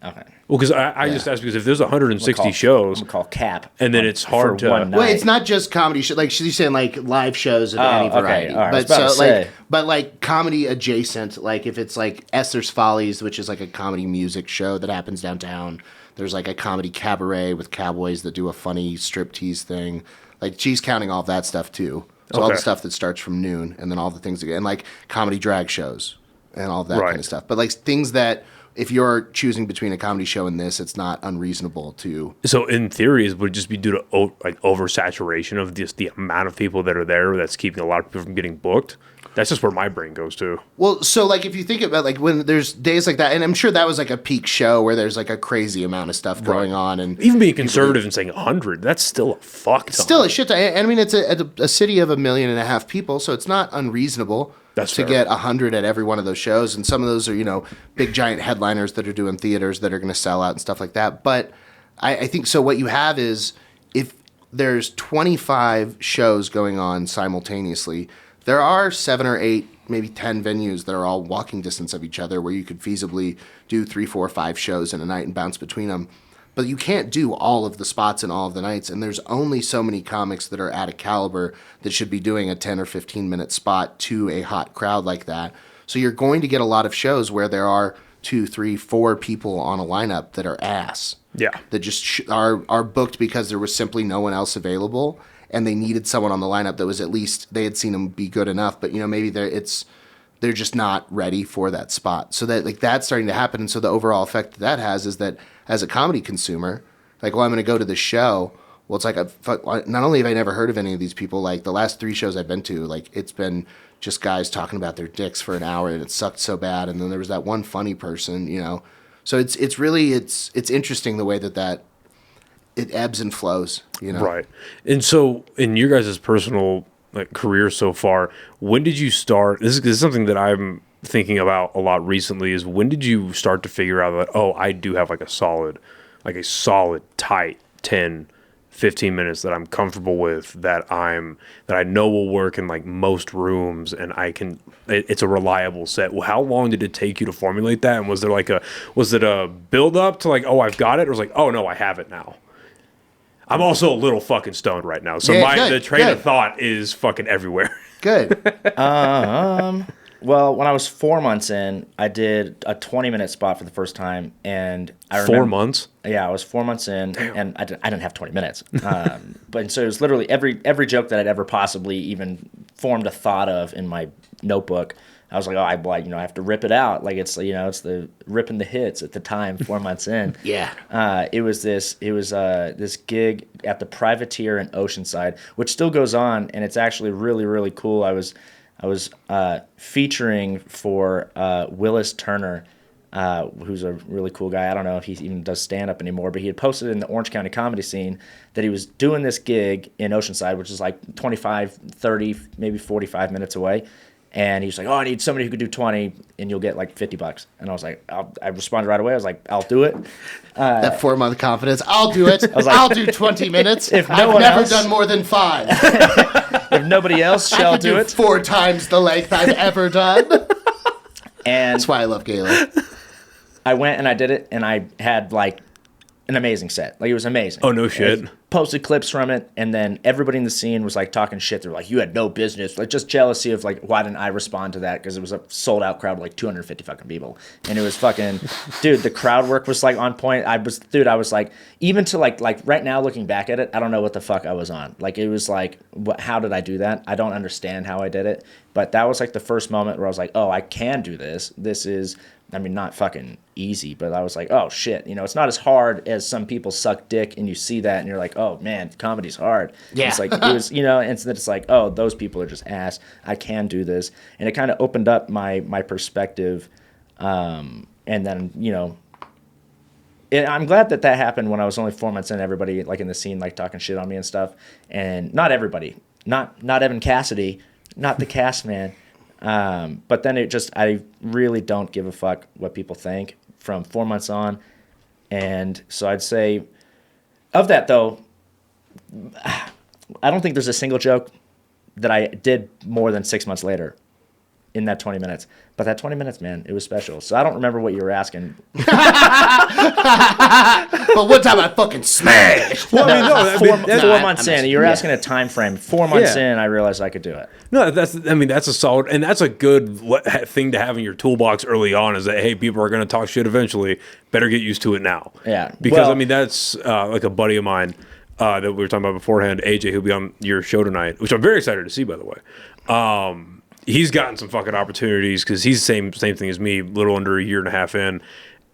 Okay. Well, because I just asked because if there's 160 shows... I'm going to call Cap. And then it's hard to... one night. Well, it's not just comedy show. Like she's saying, like live shows of any variety. All right. But so like, but like comedy adjacent. Like if it's like Esther's Follies, which is like a comedy music show that happens downtown. There's like a comedy cabaret with cowboys that do a funny striptease thing. Like she's counting all of that stuff too. So all the stuff that starts from noon, and then all the things again, and like comedy drag shows and all of that kind of stuff. But like things that, if you're choosing between a comedy show and this, it's not unreasonable to. So in theory, it would just be due to like oversaturation of just the amount of people that are there that's keeping a lot of people from getting booked. That's just where my brain goes to. Well, so like if you think about like when there's days like that, and I'm sure that was like a peak show where there's like a crazy amount of stuff going on, and even being conservative and saying 100, that's still a fuck ton. Still a shit ton. And I mean, it's a city of 1.5 million people, so it's not unreasonable to get 100 at every one of those shows. And some of those are, big giant headliners that are doing theaters that are going to sell out and stuff like that. But I think so. What you have is if there's 25 shows going on simultaneously, there are 7 or 8, maybe 10 venues that are all walking distance of each other where you could feasibly do 3, 4, 5 shows in a night and bounce between them. But you can't do all of the spots and all of the nights, and there's only so many comics that are at a caliber that should be doing a 10 or 15-minute spot to a hot crowd like that. So you're going to get a lot of shows where there are 2, 3, 4 people on a lineup that are ass. Yeah. That just are booked because there was simply no one else available, and they needed someone on the lineup that was at least, they had seen them be good enough, but maybe they're just not ready for that spot. So that like that's starting to happen, and so the overall effect that has is that as a comedy consumer, like, well, I'm going to go to the show. Well, it's like not only have I never heard of any of these people, like the last 3 shows I've been to, like it's been just guys talking about their dicks for an hour, and it sucked so bad. And then there was that one funny person, So it's really interesting the way that it ebbs and flows, Right. And so in your guys' personal career so far, when did you start? This is something that I'm thinking about a lot recently. Is when did you start to figure out that I do have a solid tight 10, 15 minutes that I'm comfortable with, that I know will work in most rooms, and it's a reliable set. Well, how long did it take you to formulate that? And was it a build up to I've got it, or was oh no, I have it now? I'm also a little fucking stoned right now, so the train of thought is fucking everywhere. Good. Well, when I was 4 months in, I did a 20-minute spot for the first time, and I remember 4 months. Yeah, I was 4 months in, and I didn't have 20 minutes. But so it was literally every joke that I'd ever possibly even formed a thought of in my notebook. I was like, I have to rip it out. It's the ripping the hits at the time, 4 months in. Yeah. It was this gig at the Privateer in Oceanside, which still goes on, and it's actually really, really cool. I was featuring for Willis Turner, who's a really cool guy. I don't know if he even does stand-up anymore, but he had posted in the Orange County comedy scene that he was doing this gig in Oceanside, which is 25, 30, maybe 45 minutes away. And he was like, I need somebody who could do 20, and you'll get $50. And I was like, I responded right away. I was like, I'll do it. That 4-month confidence. I'll do it. I'll do 20 minutes. If I've never done more than 5. If nobody else shall do it. 4 times the length I've ever done. And that's why I love Galyn. I went and I did it, and I had an amazing set. It was amazing. Oh, no shit. posted clips from it, and then everybody in the scene was like talking shit. They're like, "You had no business." Like just jealousy of like, why didn't I respond to that? Because it was a sold out crowd of like 250 fucking people, and it was fucking, dude. The crowd work was like on point. I was like, even to like right now looking back at it, I don't know what the fuck I was on. Like it was like, how did I do that? I don't understand how I did it, but that was like the first moment where I was like, oh, I can do this. This is. I mean, not fucking easy, but I was like, oh, shit. You know, it's not as hard as some people suck dick, and you see that, and you're like, oh, man, comedy's hard. Yeah. It's like, it was, you know, and then it's like, oh, those people are just ass. I can do this. And it kind of opened up my perspective. And then, you know, I'm glad that happened when I was only 4 months in, everybody, like, in the scene, like, talking shit on me and stuff. And not everybody. Not Evan Cassidy. Not the cast man. But then I really don't give a fuck what people think from 4 months on. And so I'd say of that though, I don't think there's a single joke that I did more than 6 months later in that 20 minutes. But that 20 minutes, man, it was special. So I don't remember what you were asking. But one time I fucking smashed. Well, I mean, no, 4 months in. You were asking a time frame. 4 months in, I realized I could do it. No, that's a solid, and that's a good thing to have in your toolbox early on. Is that, hey, people are going to talk shit eventually. Better get used to it now. Yeah, because I mean that's like a buddy of mine that we were talking about beforehand, AJ, who'll be on your show tonight, which I'm very excited to see, by the way. He's gotten some fucking opportunities because he's the same thing as me, a little under a year and a half in,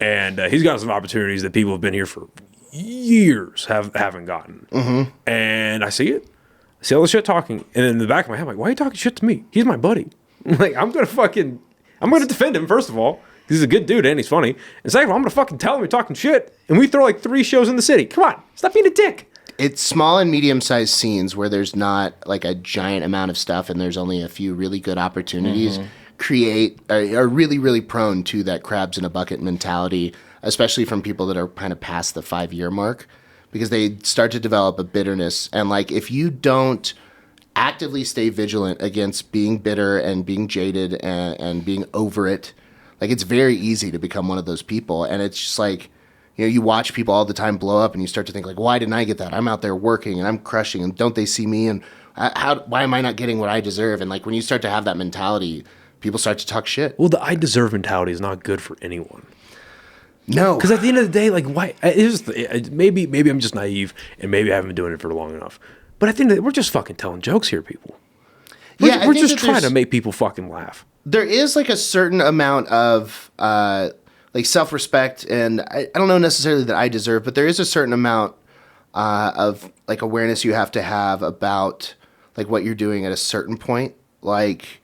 and he's gotten some opportunities that people have been here for years haven't gotten. Mm-hmm. And I see it. I see all the shit talking, and in the back of my head, I'm like, why are you talking shit to me? He's my buddy. Like, I'm gonna defend him, first of all. He's a good dude and he's funny. And second of all, I'm gonna fucking tell him you're talking shit. And we throw like 3 shows in the city. Come on, stop being a dick. It's small and medium-sized scenes where there's not like a giant amount of stuff and there's only a few really good opportunities. Are really, really prone to that crabs in a bucket mentality, especially from people that are kind of past the 5-year mark, because they start to develop a bitterness. And like, if you don't actively stay vigilant against being bitter and being jaded and being over it, like, it's very easy to become one of those people. And it's just like, you know, you watch people all the time blow up and you start to think like, why didn't I get that? I'm out there working and I'm crushing and don't they see me? And why am I not getting what I deserve? And like, when you start to have that mentality, people start to talk shit. Well, the I deserve mentality is not good for anyone. No. Because at the end of the day, like, why? Maybe I'm just naive and maybe I haven't been doing it for long enough. But at the end of the day, we're just fucking telling jokes here, people. We're just trying to make people fucking laugh. There is like a certain amount of like self-respect, and I don't know necessarily that I deserve, but there is a certain amount of like awareness you have to have about like what you're doing at a certain point. Like,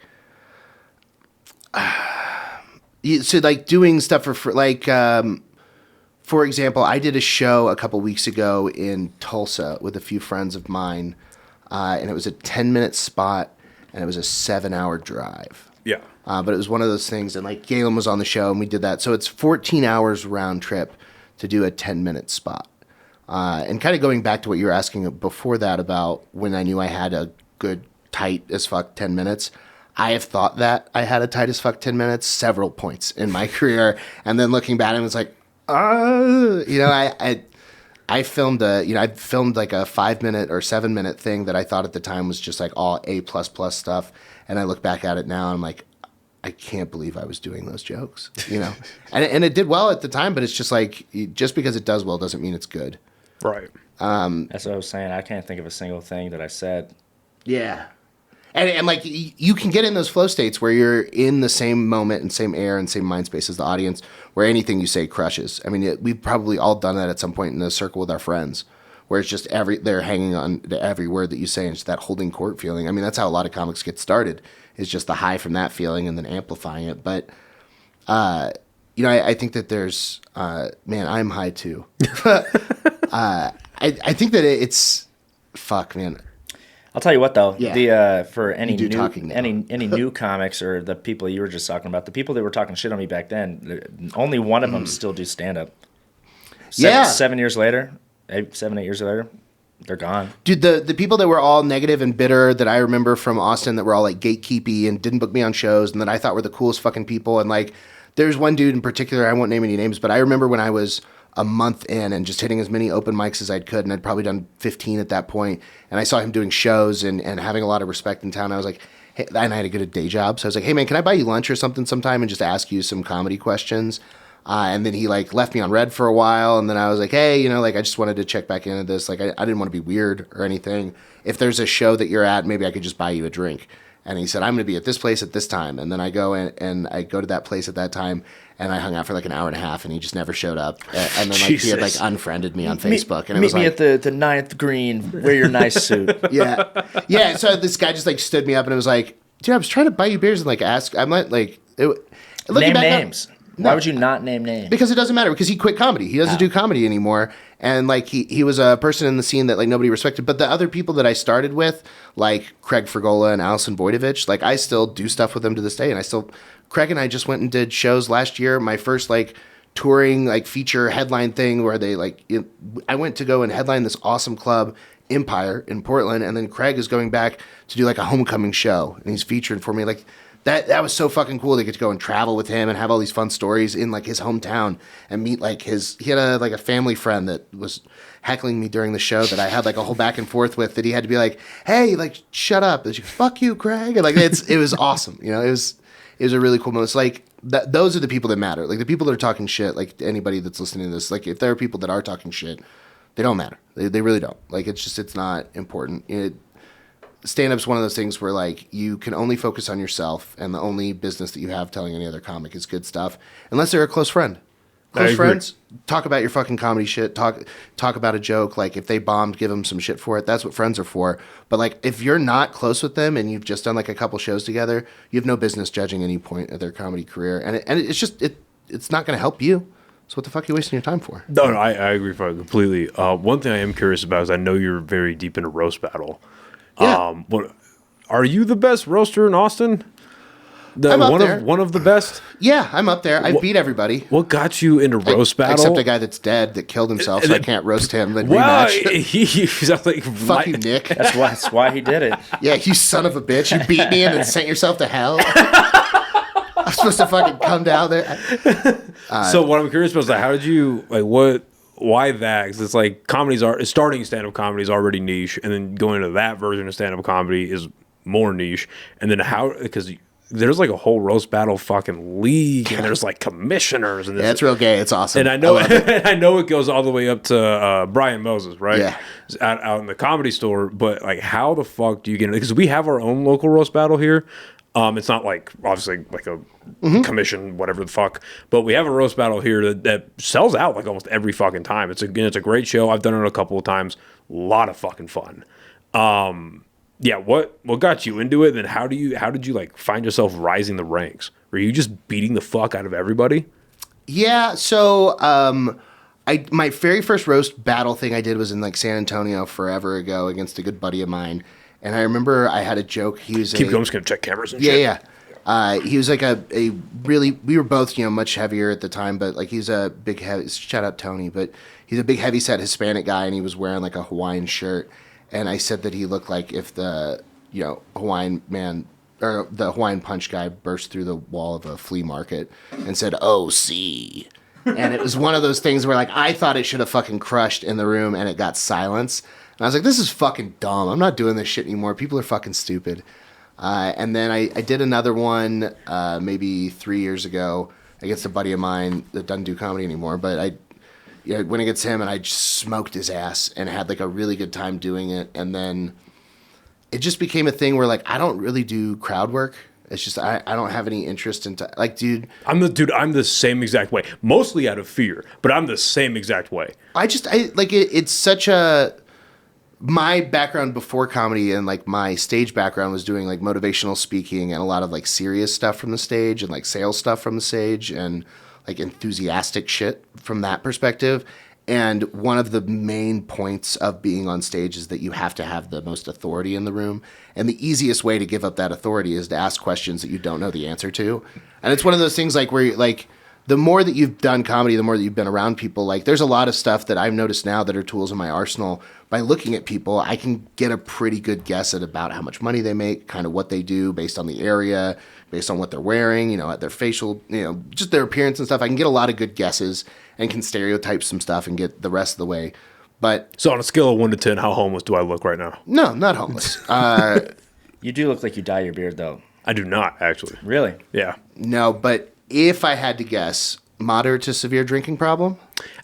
so like doing stuff for like, for example, I did a show a couple weeks ago in Tulsa with a few friends of mine, and it was a 10-minute spot, and it was a 7-hour drive. Yeah. But it was one of those things, and like Galyn was on the show, and we did that. So it's 14 hours round trip to do a 10-minute spot. And kind of going back to what you were asking before that about when I knew I had a good tight as fuck 10 minutes. I have thought that I had a tight as fuck 10 minutes several points in my career, and then looking back, it was like, you know, I filmed like a 5-minute or 7-minute thing that I thought at the time was just like all A++ stuff, and I look back at it now and I'm like, I can't believe I was doing those jokes, you know, and it did well at the time, but it's just like, just because it does well doesn't mean it's good. Right. That's what I was saying. I can't think of a single thing that I said. Yeah. And like, you can get in those flow states where you're in the same moment and same air and same mind space as the audience, where anything you say crushes. I mean, we've probably all done that at some point in a circle with our friends, where it's just they're hanging on to every word that you say, and it's that holding court feeling. I mean, that's how a lot of comics get started, is just the high from that feeling and then amplifying it. But, you know, I think that there's, man, I'm high too. I think that it's, fuck, man. I'll tell you what though, Yeah. For any new comics or the people you were just talking about, the people that were talking shit on me back then, only one of them still do stand up. 7 years later, 7, 8 years later, they're gone. Dude, the people that were all negative and bitter that I remember from Austin, that were all like gatekeepy and didn't book me on shows and that I thought were the coolest fucking people, and like, there's one dude in particular, I won't name any names, but I remember when I was a month in and just hitting as many open mics as I could. And I'd probably done 15 at that point. And I saw him doing shows and having a lot of respect in town. I was like, hey, and I had a good day job. So I was like, hey man, can I buy you lunch or something sometime and just ask you some comedy questions? And then he like left me on red for a while. And then I was like, hey, like I just wanted to check back into this. Like I didn't want to be weird or anything. If there's a show that you're at, maybe I could just buy you a drink. And he said, I'm going to be at this place at this time. And then I go in and I go to that place at that time. And I hung out for like an hour and a half and he just never showed up. And then like he had like unfriended me on Facebook. And it was meet me like, at the 9th green, wear your nice suit. Yeah. Yeah. So this guy just like stood me up and it was like, dude, I was trying to buy you beers and like ask, I'm not like, name names. Why would you not name names? Because it doesn't matter. Because he quit comedy. He doesn't do comedy anymore. And like he was a person in the scene that like nobody respected. But the other people that I started with, like Craig Fergola and Allison Voidovich, like I still do stuff with them to this day. And Craig and I just went and did shows last year. My first like touring like feature headline thing where they like I went to go and headline this awesome club, Empire in Portland. And then Craig is going back to do like a homecoming show. And he's featuring for me. Like that was so fucking cool to get to go and travel with him and have all these fun stories in like his hometown and meet like he had a family friend that was heckling me during the show that I had like a whole back and forth with that he had to be like, hey, like shut up. And she goes, fuck you, Craig. And like it was awesome. It was a really cool moment. It's like those are the people that matter. Like the people that are talking shit, like anybody that's listening to this, like if there are people that are talking shit, they don't matter. They really don't. Like it's not important. Stand-up's one of those things where like you can only focus on yourself and the only business that you have telling any other comic is good stuff unless they're a close friend. Close friends, talk about your fucking comedy shit, talk about a joke. Like if they bombed, give them some shit for it. That's what friends are for. But like if you're not close with them and you've just done like a couple shows together, you have no business judging any point of their comedy career. And it's just it's not going to help you. So what the fuck are you wasting your time for? No, I agree completely. One thing I am curious about is I know you're very deep into roast battle. Yeah. Are you the best roaster in Austin? I'm up there. One of the best? Yeah, I'm up there. I beat everybody. What got you into roast battle? Except a guy that's dead that killed himself, so I can't roast him. But wow, rematch. he's like, Fuck you, Nick. That's why he did it. Yeah, you son of a bitch. You beat me and then sent yourself to hell. I'm supposed to fucking come down there. So what I'm curious about is like, how did you, like, why that? Because it's like starting stand-up comedy is already niche, and then going into that version of stand-up comedy is more niche. And then because there's like a whole roast battle fucking league, and there's like commissioners, and Yeah, it's real gay. It's awesome. And I know I know it goes all the way up to Brian Moses, right? Yeah. Out in the Comedy Store. But like, how the fuck do you get it? Because we have our own local roast battle here. It's not like obviously like a commission, whatever the fuck, but we have a roast battle here that sells out like almost every fucking time. It's a great show. I've done it a couple of times. A lot of fucking fun. Yeah. What got you into it? And then how did you like find yourself rising the ranks? Were you just beating the fuck out of everybody? Yeah. So, my very first roast battle thing I did was in like San Antonio forever ago against a good buddy of mine. And I remember I had a joke. He was Keep going, just gonna check cameras and shit. Yeah. He was like a really, we were both, much heavier at the time, but like he's a big heavy, shout out Tony, but he's a big heavy set Hispanic guy and he was wearing like a Hawaiian shirt. And I said that he looked like if the, Hawaiian man or the Hawaiian punch guy burst through the wall of a flea market and said, "Oh, see." And it was one of those things where like I thought it should have fucking crushed in the room and it got silence. And I was like, this is fucking dumb. I'm not doing this shit anymore. People are fucking stupid. And then I did another one maybe 3 years ago against a buddy of mine that doesn't do comedy anymore. But I went against him and I just smoked his ass and had like a really good time doing it. And then it just became a thing where like I don't really do crowd work. It's just I don't have any interest in like, dude. I'm the same exact way. Mostly out of fear, but I'm the same exact way. It's such a. My background before comedy and like my stage background was doing like motivational speaking and a lot of like serious stuff from the stage and like sales stuff from the stage and like enthusiastic shit from that perspective. And one of the main points of being on stage is that you have to have the most authority in the room. And the easiest way to give up that authority is to ask questions that you don't know the answer to. And it's one of those things like where like the more that you've done comedy, the more that you've been around people, like there's a lot of stuff that I've noticed now that are tools in my arsenal. By looking at people, I can get a pretty good guess at about how much money they make, kind of what they do based on the area, based on what they're wearing, at their facial, just their appearance and stuff. I can get a lot of good guesses and can stereotype some stuff and get the rest of the way. But So on a scale of 1 to 10, how homeless do I look right now? no, not homeless. You do look like you dye your beard, though. I do not, actually. Really? Yeah. No, but if I had to guess, moderate to severe drinking problem?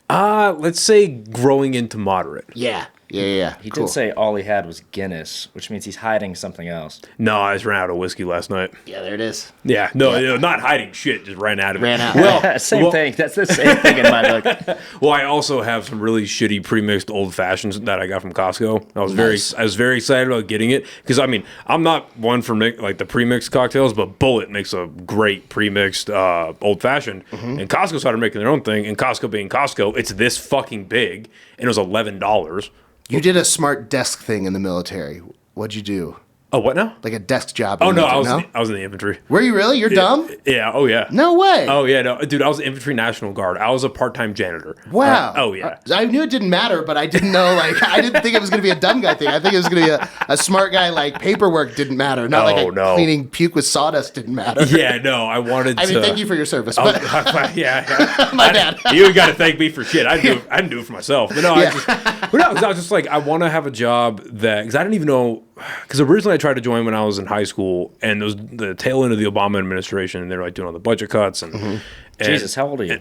Let's say growing into moderate. Yeah. He did say all he had was Guinness, which means he's hiding something else. No, I just ran out of whiskey last night. Yeah, there it is. Yeah, no, not hiding shit, just ran out of it. Ran out. Well, Same thing. That's the same thing in my book. Well, I also have some really shitty pre-mixed old fashions that I got from Costco. I was very excited about getting it because I'm not one for like the pre-mixed cocktails, but Bullet makes a great pre-mixed old fashioned, and Costco started making their own thing. And Costco being Costco, it's this fucking big, and it was $11. You did a smart desk thing in the military. What'd you do? Oh, what now? Like a desk job? Oh in the no, military? I was in the infantry. Were you really? You're dumb? Yeah. Oh yeah. No way. Oh yeah. No, dude, I was infantry National Guard. I was a part-time janitor. Wow. Oh yeah. I knew it didn't matter, but I didn't know, I didn't think it was going to be a dumb guy thing. I think it was going to be a smart guy, like paperwork didn't matter. Not cleaning puke with sawdust didn't matter. Yeah, no, I wanted to. thank you for your service. But yeah. my bad. You got to thank me for shit. I didn't do it for myself. But no, I was just like, I want to have a job that, because I didn't even know, because originally I tried to join when I was in high school, and it was the tail end of the Obama administration, and they were like doing all the budget cuts. And Jesus, how old are you?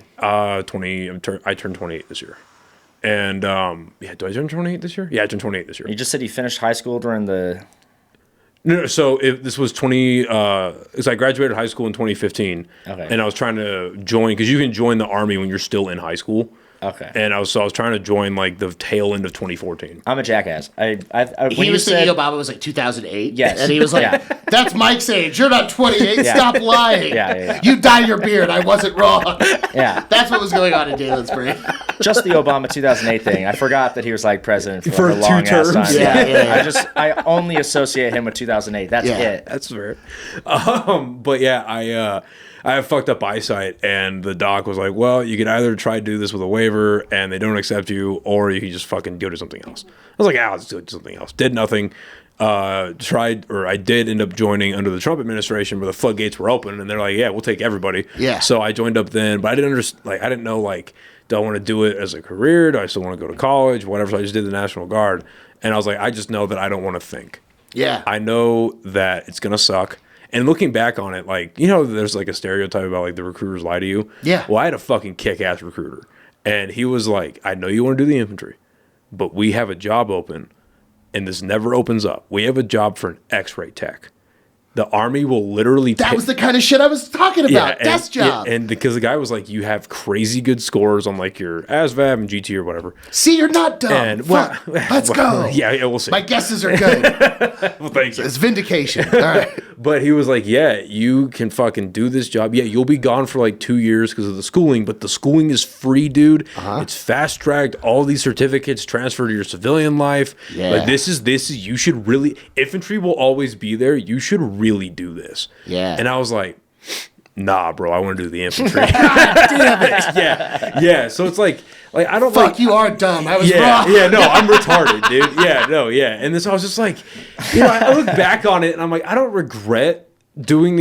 20. I turned 28 this year. And do I turn 28 this year? Yeah, I turned 28 this year. You just said you finished high school during the... No, so this was 'cause I graduated high school in 2015, and I was trying to join, because you can join the Army when you're still in high school. Okay. And I was trying to join like the tail end of 2014. I'm a jackass. He was thinking Obama was like 2008. Yes. And he was like, that's Mike's age. You're not 28. Yeah. Stop lying. Yeah. You dye your beard. I wasn't wrong. Yeah. That's what was going on in Dalen's brain. Just the Obama 2008 thing. I forgot that he was like president for For a long 2 ass terms. time. Yeah. I only associate him with 2008. That's it. That's fair. But yeah, I have fucked up eyesight, and the doc was like, well, you could either try to do this with a waiver and they don't accept you, or you can just fucking go to something else. I was like, let's do something else. Did nothing. I did end up joining under the Trump administration where the floodgates were open, and they're like, yeah, we'll take everybody. Yeah. So I joined up then, but I didn't understand, I didn't know, do I want to do it as a career? Do I still want to go to college? Whatever. So I just did the National Guard, and I was like, I just know that I don't want to think. Yeah. I know that it's going to suck. And looking back on it, there's like a stereotype about the recruiters lie to you. Yeah. Well, I had a fucking kick-ass recruiter. And he was like, I know you want to do the infantry, but we have a job open, and this never opens up. We have a job for an X-ray tech. The Army will literally That was the kind of shit I was talking about. Desk job. And because the guy was like, you have crazy good scores on your ASVAB and GT or whatever. See, you're not dumb. And let's go. Yeah, we'll see. My guesses are good. Well, thank you. It's vindication. All right. But he was like, yeah, you can fucking do this job. Yeah, you'll be gone for 2 years because of the schooling, but the schooling is free, dude. It's fast tracked. All these certificates transfer to your civilian life. Yeah. This is, you should really, infantry will always be there. You should really do this. Yeah. And I was like, nah, bro, I want to do the infantry. Damn it. Yeah. So it's like I don't Fuck, you are dumb. I was wrong. Yeah, no, I'm retarded, dude. Yeah. And so I was just like, I look back on it and I'm like, I don't regret doing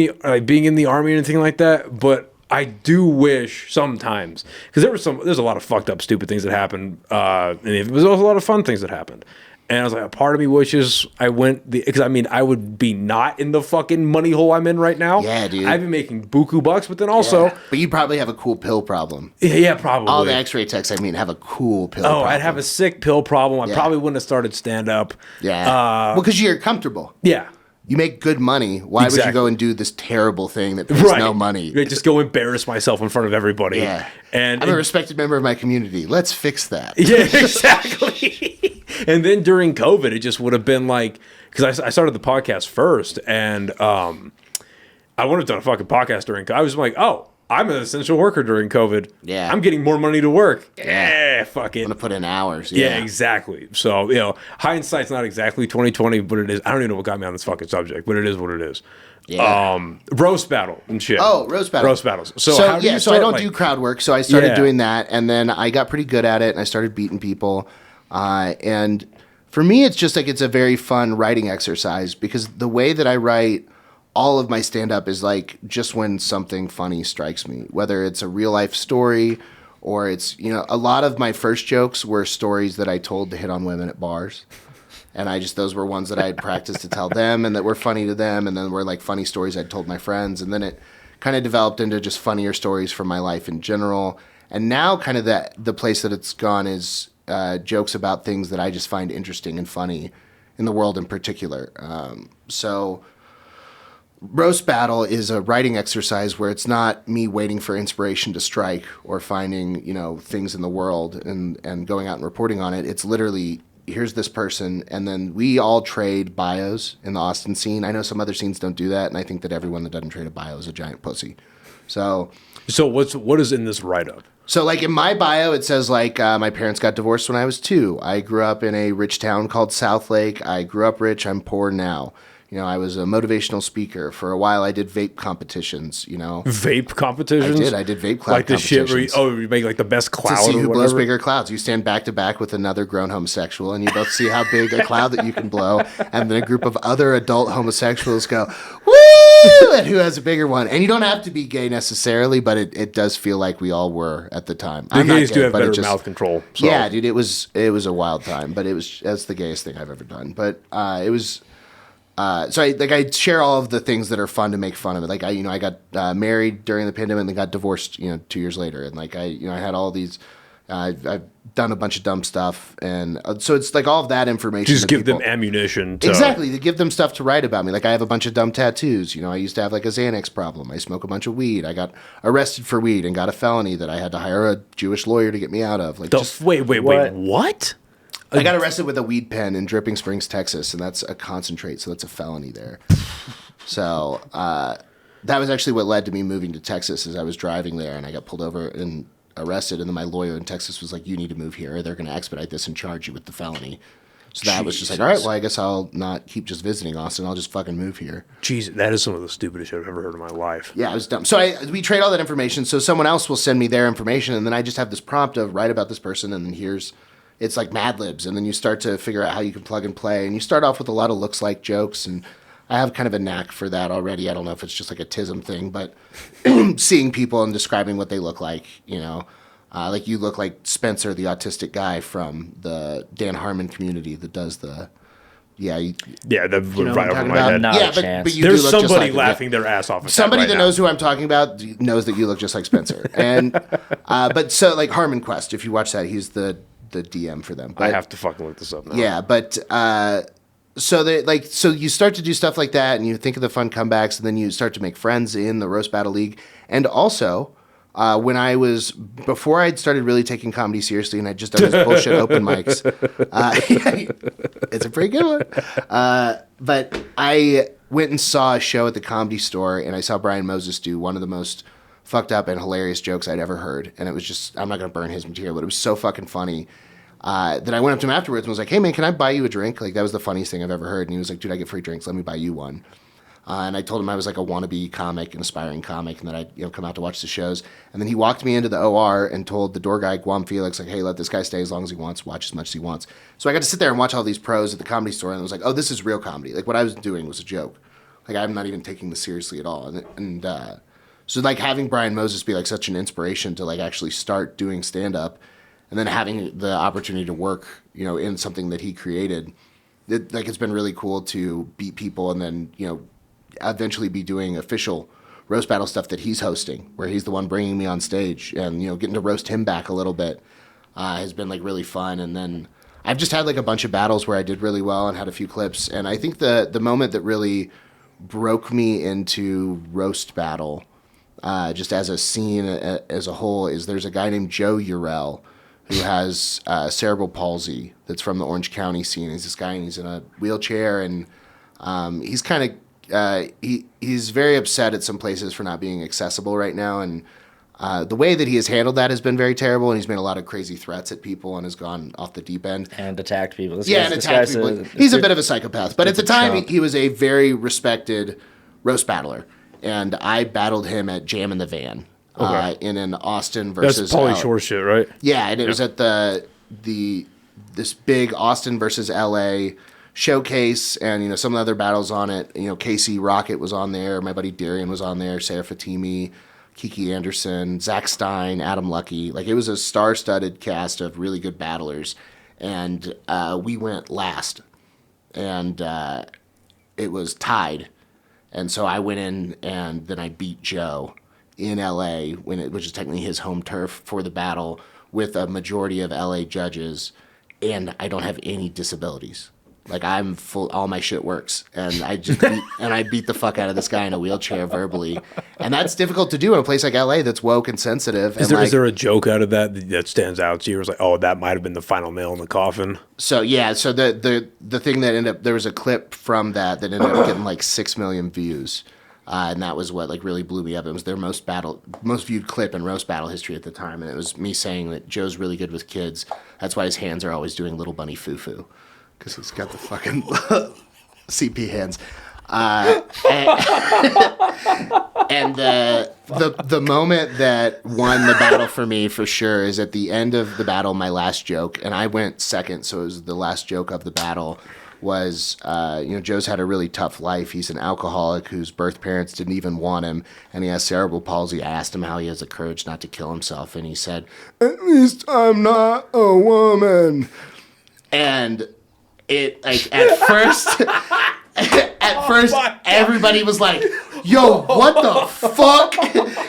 being in the Army or anything like that, but I do wish sometimes, because there's a lot of fucked up, stupid things that happened, and there was also a lot of fun things that happened. And I was like, a part of me wishes I went, because I would be not in the fucking money hole I'm in right now. Yeah, dude. I've been making buku bucks, but then also... Yeah. But you probably have a cool pill problem. Yeah, probably. All the X-ray techs, have a cool pill problem. I'd have a sick pill problem. I probably wouldn't have started stand-up. Yeah. Well, because you're comfortable. Yeah. You make good money. Why would you go and do this terrible thing that pays no money? Just go embarrass myself in front of everybody. Yeah. And I'm a respected member of my community. Let's fix that. Yeah, exactly. And then during COVID, it just would have been because I started the podcast first, and I would have done a fucking podcast during COVID. I was like, oh, I'm an essential worker during COVID. Yeah. I'm getting more money to work. Yeah, fuck it. I'm going to put in hours. Yeah, exactly. So, hindsight's not exactly 2020, but it is. I don't even know what got me on this fucking subject, but it is what it is. roast battle and shit. Oh, roast battle. Roast battles. So how do you so I start, don't like- do crowd work. So I started Yeah. doing that, and then I got pretty good at it, and I started beating people. And for me, it's just like it's a very fun writing exercise because the way that I write all of my stand-up is like just when something funny strikes me, whether it's a real life story or it's, you know, a lot of my first jokes were stories that I told to hit on women at bars. And those were ones that I had practiced to tell them and that were funny to them. And then were like funny stories I'd told my friends. And then it kind of developed into just funnier stories from my life in general. And now kind of the place that it's gone is jokes about things that I just find interesting and funny in the world in particular. So roast battle is a writing exercise where it's not me waiting for inspiration to strike or finding, you know, things in the world and going out and reporting on it. It's literally, here's this person, and then we all trade bios in the Austin scene. I know some other scenes don't do that, and I think that everyone that doesn't trade a bio is a giant pussy. So what is in this write-up? So, like, in my bio, it says, like, my parents got divorced when I was 2. I grew up in a rich town called Southlake. I grew up rich. I'm poor now. You know, I was a motivational speaker. For a while, I did vape competitions, you know. Vape competitions? I did vape cloud like the shit where competitions. you make like the best cloud To see or who blows whatever? bigger clouds. You stand back to back with another grown homosexual, and you both see how big a cloud that you can blow. And then a group of other adult homosexuals go, woo! And who has a bigger one? And you don't have to be gay necessarily, but it does feel like we all were at the time. The gays do have but it better mouth control. So. Yeah, dude, it was a wild time, but that's the gayest thing I've ever done. But it was. So I share all of the things that are fun to make fun of it. Like I got married during the pandemic and then got divorced, 2 years later. And like I had all these, I've done a bunch of dumb stuff. And so it's like all of that information. Just that give people, them ammunition. To, exactly. To give them stuff to write about me. Like I have a bunch of dumb tattoos. I used to have like a Xanax problem. I smoke a bunch of weed. I got arrested for weed and got a felony that I had to hire a Jewish lawyer to get me out of. Like wait, what? I got arrested with a weed pen in Dripping Springs, Texas, and that's a concentrate, so that's a felony there. So that was actually what led to me moving to Texas. Is I was driving there and I got pulled over and arrested, and then my lawyer in Texas was like, "You need to move here. Or they're going to expedite this and charge you with the felony." So that was just like, all right, well, I guess I'll not keep just visiting Austin. I'll just fucking move here. Jeez, that is some of the stupidest shit I've ever heard in my life. Yeah, it was dumb. So we trade all that information. So someone else will send me their information, and then I just have this prompt of write about this person, and then it's like Mad Libs, and then you start to figure out how you can plug and play, and you start off with a lot of looks like jokes, and I have kind of a knack for that already. I don't know if it's just like a tism thing, but seeing people and describing what they look like, like you look like Spencer, the autistic guy from the Dan Harmon community that does the, that right what I'm over talking my about? head. Not Yeah, a but chance. you do There's look just somebody like him, laughing their ass off. At somebody that, that right knows who I'm talking about knows that you look just like Spencer. And but so like Harmon Quest, if you watch that, he's the DM for them. But, I have to fucking look this up now. yeah, but so you start to do stuff like that, and you think of the fun comebacks, and then you start to make friends in the Roast Battle League. And also, before I'd started really taking comedy seriously, and I'd just done this bullshit open mics, it's a pretty good one. But I went and saw a show at the Comedy Store, and I saw Brian Moses do one of the most fucked up and hilarious jokes I'd ever heard. And it was just, I'm not going to burn his material, but it was so fucking funny that I went up to him afterwards and was like, hey man, can I buy you a drink? Like that was the funniest thing I've ever heard. And he was like, dude, I get free drinks. Let me buy you one. And I told him I was like a wannabe comic, an aspiring comic, and that I'd come out to watch the shows. And then he walked me into the OR and told the door guy, Guam Felix, like, hey, let this guy stay as long as he wants, watch as much as he wants. So I got to sit there and watch all these pros at the Comedy Store, and I was like, oh, this is real comedy. Like what I was doing was a joke. Like I'm not even taking this seriously at all. And so like having Brian Moses be like such an inspiration to like actually start doing stand-up, and then having the opportunity to work, in something that he created, it's been really cool to beat people and then, eventually be doing official roast battle stuff that he's hosting, where he's the one bringing me on stage, and, getting to roast him back a little bit has been like really fun. And then I've just had like a bunch of battles where I did really well and had a few clips. And I think the moment that really broke me into roast battle, just as a scene as a whole, is there's a guy named Joe Urell who has cerebral palsy that's from the Orange County scene. He's this guy, and he's in a wheelchair, and he's kind of he's very upset at some places for not being accessible right now, and the way that he has handled that has been very terrible, and he's made a lot of crazy threats at people and has gone off the deep end. And attacked people. Attacked people. He's a bit of a psychopath, but at the time he was a very respected roast battler, and I battled him at Jam in the Van in an Austin versus. That's Pauly Shore shit, right? Yeah, and it was at this big Austin versus LA showcase, and some of the other battles on it. Casey Rocket was on there. My buddy Darian was on there. Sarah Fatimi, Kiki Anderson, Zach Stein, Adam Lucky. Like, it was a star-studded cast of really good battlers, and we went last, and it was tied, and so I went in, and then I beat Joe in LA which is technically his home turf for the battle with a majority of LA judges, and I don't have any disabilities. Like, I'm full, all my shit works, and I beat the fuck out of this guy in a wheelchair verbally, and that's difficult to do in a place like LA that's woke and sensitive. Is there a joke out of that stands out to you? It's like, oh, that might have been the final nail in the coffin. So yeah, so the thing that ended up, there was a clip from that ended up getting like 6 million views, and that was what like really blew me up. It was their most viewed clip in roast battle history at the time, and it was me saying that Joe's really good with kids. That's why his hands are always doing little bunny foo-foo. Because he's got the fucking CP hands. And the moment that won the battle for me for sure is at the end of the battle, my last joke, and I went second, so it was the last joke of the battle, was, Joe's had a really tough life. He's an alcoholic whose birth parents didn't even want him, and he has cerebral palsy. I asked him how he has the courage not to kill himself, and he said, "At least I'm not a woman." And it, like, at first, everybody was like, "Yo, what the fuck?"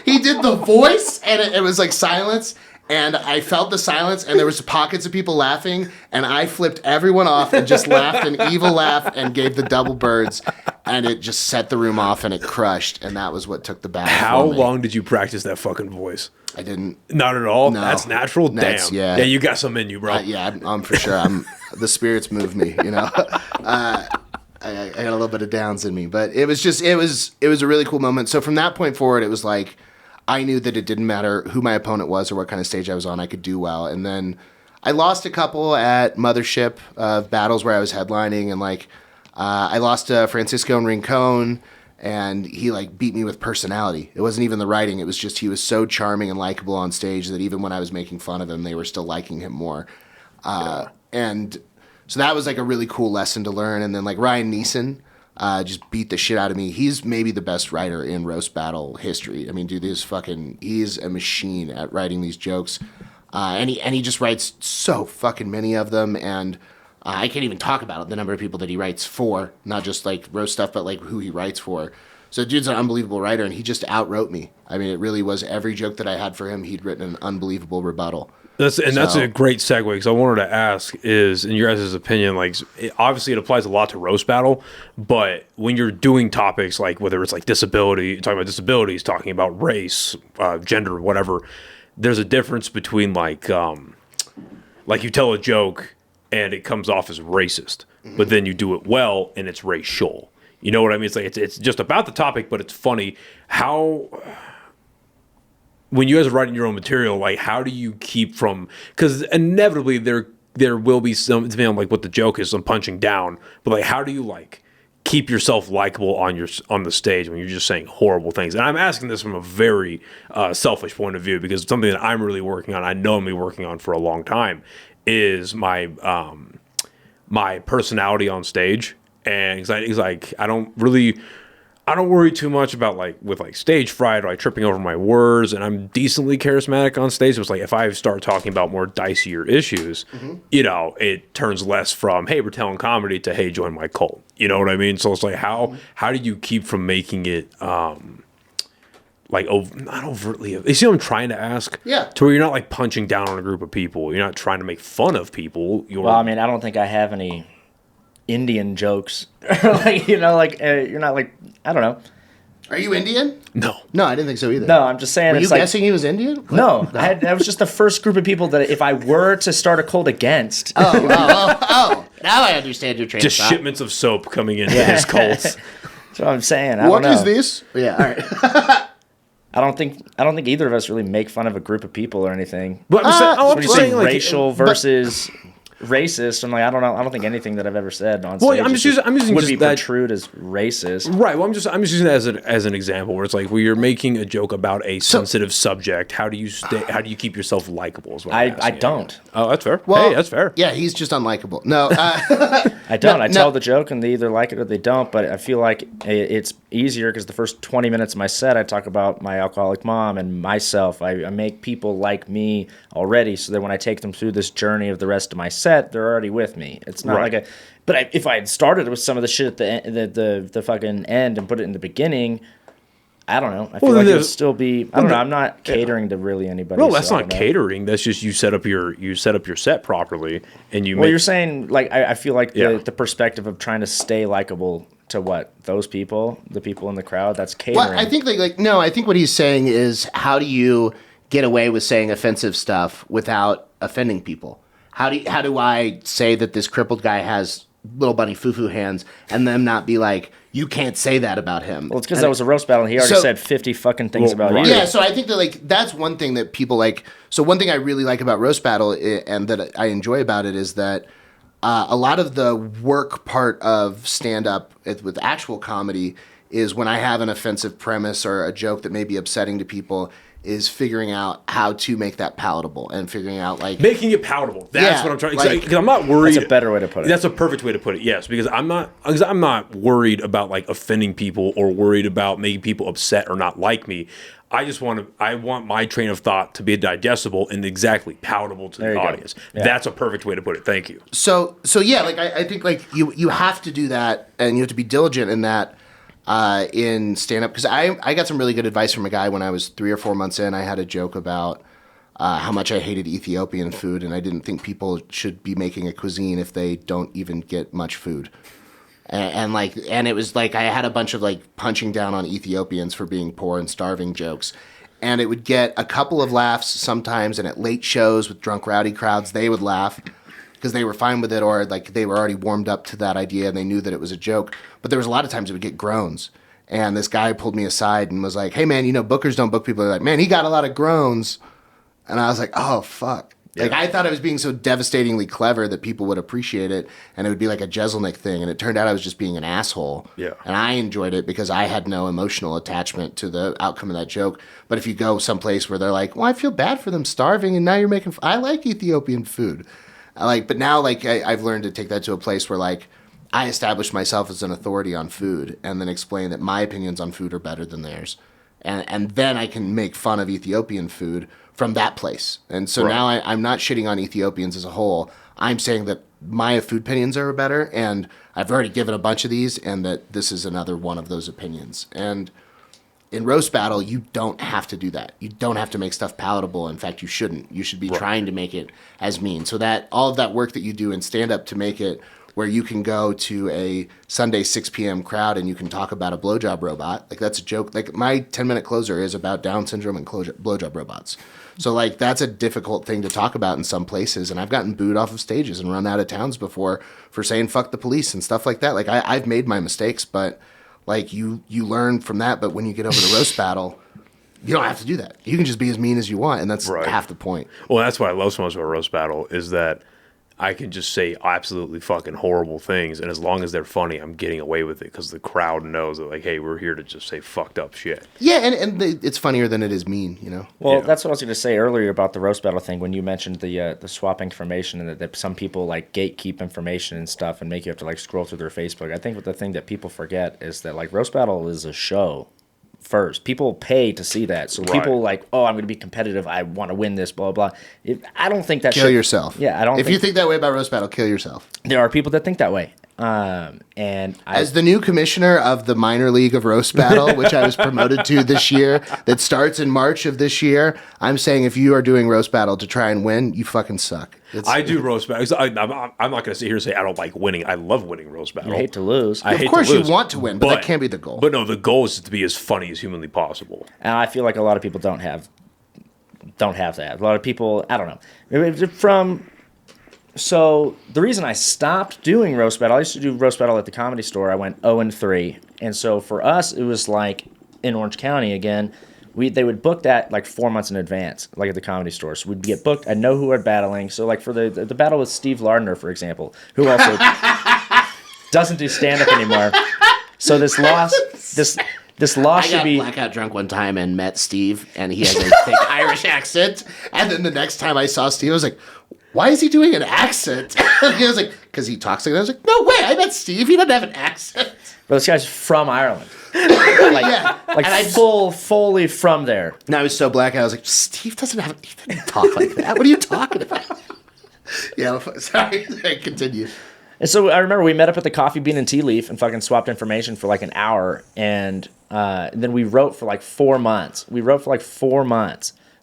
He did the voice, and it was like silence, and I felt the silence, and there was pockets of people laughing, and I flipped everyone off and just laughed an evil laugh and gave the double birds, and it just set the room off, and it crushed, and that was what took the battle. How long did you practice that fucking voice? I didn't. Not at all? No. That's natural? Damn. Yeah, you got some in you, bro. I'm for sure. The spirits move me, I got a little bit of downs in me, but it was a really cool moment. So from that point forward, it was like, I knew that it didn't matter who my opponent was or what kind of stage I was on, I could do well. And then I lost a couple at Mothership battles where I was headlining, and I lost to Francisco and Rincon, and he beat me with personality. It wasn't even the writing. It was just, he was so charming and likable on stage that even when I was making fun of him, they were still liking him more. And so that was a really cool lesson to learn. And then Ryan Neeson just beat the shit out of me. He's maybe the best writer in roast battle history. I mean, dude, he's a machine at writing these jokes. And he just writes so fucking many of them. And I can't even talk about the number of people that he writes for, not just roast stuff, but who he writes for. So dude's an unbelievable writer, and he just outwrote me. I mean, it really was every joke that I had for him, he'd written an unbelievable rebuttal. That's a great segue, because I wanted to ask is, in your guys' opinion, obviously it applies a lot to roast battle, but when you're doing topics whether it's disability, talking about disabilities, talking about race, gender, whatever, there's a difference between you tell a joke and it comes off as racist, but then you do it well and it's racial. You know what I mean? It's it's just about the topic, but it's funny. How, when you guys are writing your own material, how do you keep from, because inevitably there will be some, depending on what the joke is, some punching down, but how do you keep yourself likable on the stage when you're just saying horrible things? And I'm asking this from a very selfish point of view, because it's something that I'm really working on. I know I'm going to be working on for a long time, is my my personality on stage. And he's I don't worry too much about with stage fright or tripping over my words, and I'm decently charismatic on stage. So it's if I start talking about more dicier issues, it turns less from, hey, we're telling comedy, to, hey, join my cult. You know what I mean? So it's how do you keep from making it not overtly, you see what I'm trying to ask? Yeah. To where you're not punching down on a group of people. You're not trying to make fun of people. Well, I mean, I don't think I have any Indian jokes. You're not I don't know. Are you Indian? No. No, I didn't think so either. No, I'm just saying. Were you guessing he was Indian? What? No, that was just the first group of people that if I were to start a cult against. Oh. Now I understand your train just of thought. shipments of soap coming into his cults. That's what I'm saying. What is this? Yeah, all right. I don't think either of us really make fun of a group of people or anything. But I'm saying, racial versus racist. I'm like, I don't know. I don't think anything that I've ever said on Well, stage I'm just using would just be that- portrayed as racist. Right. Well, I'm just using that as an example where it's like where you're making a joke about a sensitive subject. How do you keep yourself likable? Is what I'm I asking. don't. Oh, that's fair. Well, Hey, that's fair. Yeah, he's just unlikable. No, I don't. I no. tell the joke and they either like it or they don't. But I feel like it's easier because the first 20 minutes of my set, I talk about my alcoholic mom and myself. I make people like me already, so that when I take them through this journey of the rest of my set, they're already with me. It's not Right. like a. But if I had started with some of the shit at the fucking end and put it in the beginning, I don't know. I feel like it would still be. I don't know. I'm not catering to really anybody. No, so that's I not don't know. catering. That's just you set up your set properly, and you. Well, you're saying like I feel like Yeah. the perspective of trying to stay likable to what those people, the people in the crowd, that's catering. well, I think no. I think what he's saying is how do you get away with saying offensive stuff without offending people? How do I say that this crippled guy has little bunny foo-foo hands and them not be like, you can't say that about him? Well, it's because that was a roast battle and he already So- said 50 fucking things about right. you. Yeah, so I think that that's one thing that people like. So one thing I really like about roast battle and that I enjoy about it is that a lot of the work part of stand up with actual comedy is when I have an offensive premise or a joke that may be upsetting to people, is figuring out how to make that palatable and figuring out like making it palatable. That's Yeah, what I'm trying. like- Because I'm not worried. That's a better way to put it. That's a perfect way to put it. Yes, because I'm not worried about like offending people or worried about making people upset or not like me. I want my train of thought to be digestible and exactly palatable to There the you go. audience. Yeah. That's a perfect way to put it. Thank you. So yeah, like I think like you have to do that and you have to be diligent in that in stand up because I got some really good advice from a guy when I was 3 or 4 months in. I had a joke about how much I hated Ethiopian food and I didn't think people should be making a cuisine if they don't even get much food. And it was like I had a bunch of like punching down on Ethiopians for being poor and starving jokes. And it would get a couple of laughs sometimes, and at late shows with drunk rowdy crowds, they would laugh because they were fine with it or like they were already warmed up to that idea and they knew that it was a joke. But there was a lot of times it would get groans. And this guy pulled me aside and was like, hey man, bookers don't book people. They're like, man, he got a lot of groans. And I was like, oh, fuck. Like, I thought I was being so devastatingly clever that people would appreciate it, and it would be like a Jeselnik thing, and it turned out I was just being an asshole. Yeah. And I enjoyed it because I had no emotional attachment to the outcome of that joke. But if you go someplace where they're like, well, I feel bad for them starving, and now you're making... I like Ethiopian food. But now, like, I've learned to take that to a place where, like, I establish myself as an authority on food, and then explain that my opinions on food are better than theirs. And then I can make fun of Ethiopian food from that place. And so now I'm not shitting on Ethiopians as a whole. I'm saying that my food opinions are better, and I've already given a bunch of these, and that this is another one of those opinions. And in roast battle, you don't have to do that. You don't have to make stuff palatable. In fact, you shouldn't. You should be trying to make it as mean. So that all of that work that you do in stand-up to make it where you can go to a Sunday 6 p.m. crowd and you can talk about a blowjob robot. Like, that's a joke. Like, my 10-minute closer is about Down syndrome and blowjob robots. So, like, that's a difficult thing to talk about in some places. And I've gotten booed off of stages and run out of towns before for saying fuck the police and stuff like that. Like, I've made my mistakes, but, like, you learn from that. But when you get over to roast battle, you don't have to do that. You can just be as mean as you want, and that's half the point. Well, that's what I love so much about roast battle is that I can just say absolutely fucking horrible things, and as long as they're funny, I'm getting away with it because the crowd knows that, like, hey, we're here to just say fucked up shit. Yeah, and it's funnier than it is mean, you know? Well, Yeah. that's what I was going to say earlier about the roast battle thing when you mentioned the swapping information and that some people like gatekeep information and stuff and make you have to like scroll through their Facebook. I think the thing that people forget is that like roast battle is a show first. People pay to see that. So people like, oh, I'm going to be competitive. I want to win this, blah, blah. I don't think that Kill yourself. Yeah, I don't If you think that way about roast battle, kill yourself. there are people that think that way. And As the new commissioner of the minor league of roast battle, which I was promoted to this year, that starts in March of this year, I'm saying if you are doing roast battle to try and win, you fucking suck. I do roast battle. I'm not going to sit here and say I don't like winning. I love winning roast battle. you hate to lose. I hate Of course to you lose, want to win, but that can't be the goal. But no, the goal is to be as funny as humanly possible. And I feel like a lot of people don't have that. A lot of people, I don't know. So the reason I stopped doing roast battle, I used to do roast battle at the Comedy Store. I went 0-3, and so for us, it was like in Orange County again. they would book that like 4 months in advance, like at the Comedy Store. So we'd get booked. I know who we're battling. So like for the battle with Steve Lardner, for example, who also doesn't do stand up anymore. So this loss I should got be blackout drunk one time and met Steve, and he has a thick Irish accent. And then the next time I saw Steve, I was like, why is he doing an accent? And he was like, because he talks like that. I was like, no way, I met Steve. He doesn't have an accent. But this guy's from Ireland. Like And fully from there. And I was so black, I was like, Steve he doesn't talk like that. What are you talking about? Yeah, sorry. Continue. And so I remember we met up at the Coffee Bean and Tea Leaf and fucking swapped information for like an hour. And then we wrote for like 4 months.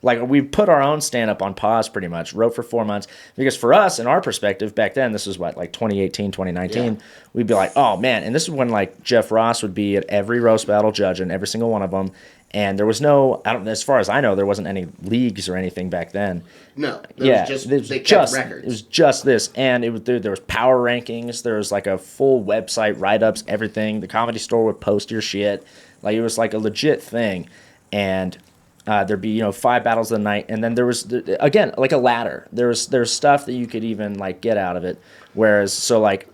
Like we put our own stand-up on pause pretty much, wrote for 4 months. Because for us, in our perspective, back then, this was what, like 2018, 2019, we'd be like, oh man. And this is when like Jeff Ross would be at every roast battle judging, every single one of them. And there was no, as far as I know, there wasn't any leagues or anything back then. No. They kept records. It was just this. And there was power rankings. There was like a full website, write-ups, everything. The Comedy Store would post your shit. Like it was like a legit thing. And there'd be 5 battles of the night, and then there was again like a ladder. There's stuff that you could even like get out of it. Whereas so like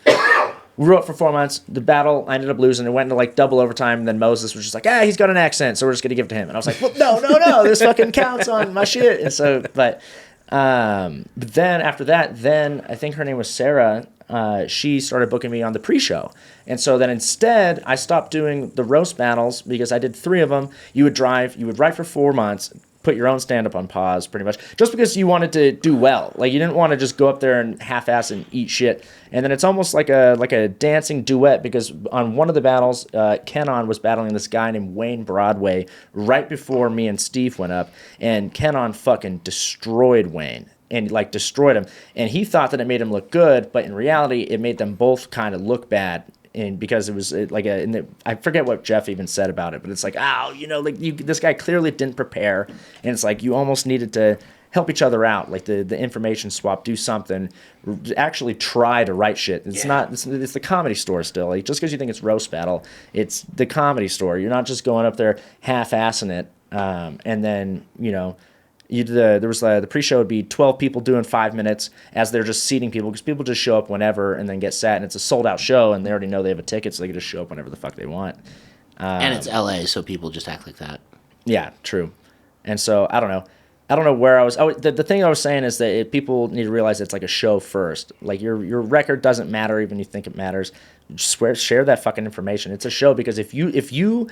we wrote for 4 months. The battle I ended up losing. It went into like double overtime. And then Moses was just like, he's got an accent, so we're just gonna give it to him. And I was like, well, no, this fucking counts on my shit. And so, but then after that, then I think her name was Sarah. She started booking me on the pre-show. And so then instead, I stopped doing the roast battles because I did 3 of them. You would write for 4 months, put your own stand-up on pause pretty much, just because you wanted to do well. Like you didn't want to just go up there and half-ass and eat shit. And then it's almost like a dancing duet because on one of the battles, Kenon was battling this guy named Wayne Broadway right before me and Steve went up. And Kenon fucking destroyed Wayne. And like destroyed him, and he thought that it made him look good, but in reality, it made them both kind of look bad. And because it was like I forget what Jeff even said about it, but it's like, this guy clearly didn't prepare, and it's like you almost needed to help each other out, like the information swap, do something, actually try to write shit. It's not, it's the Comedy Store still. Like just because you think it's roast battle, it's the Comedy Store. You're not just going up there half-assing it, and then the pre-show would be 12 people doing 5 minutes as they're just seating people because people just show up whenever and then get sat, and it's a sold-out show and they already know they have a ticket, so they can just show up whenever the fuck they want. And it's LA, so people just act like that. Yeah, true. And so I don't know where I was. The thing I was saying is that people need to realize it's like a show first. Like your record doesn't matter even if you think it matters. Just share that fucking information. It's a show because if you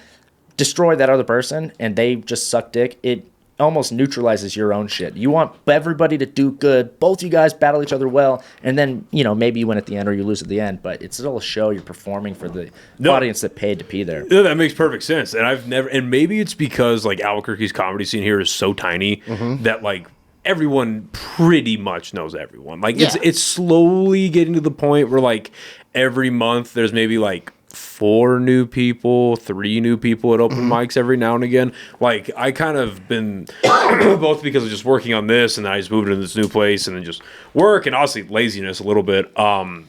destroy that other person and they just suck dick, it almost neutralizes your own shit. You want everybody to do good. Both you guys battle each other well, and then maybe you win at the end or you lose at the end. But it's still a show. You're performing for the audience that paid to be there. No, that makes perfect sense. And maybe it's because like Albuquerque's comedy scene here is so tiny that like everyone pretty much knows everyone. Like it's slowly getting to the point where like every month there's maybe like 4 new people, 3 new people at open mics every now and again. Like I kind of been both because of just working on this, and then I just moved into this new place, and then just work and honestly laziness a little bit. I've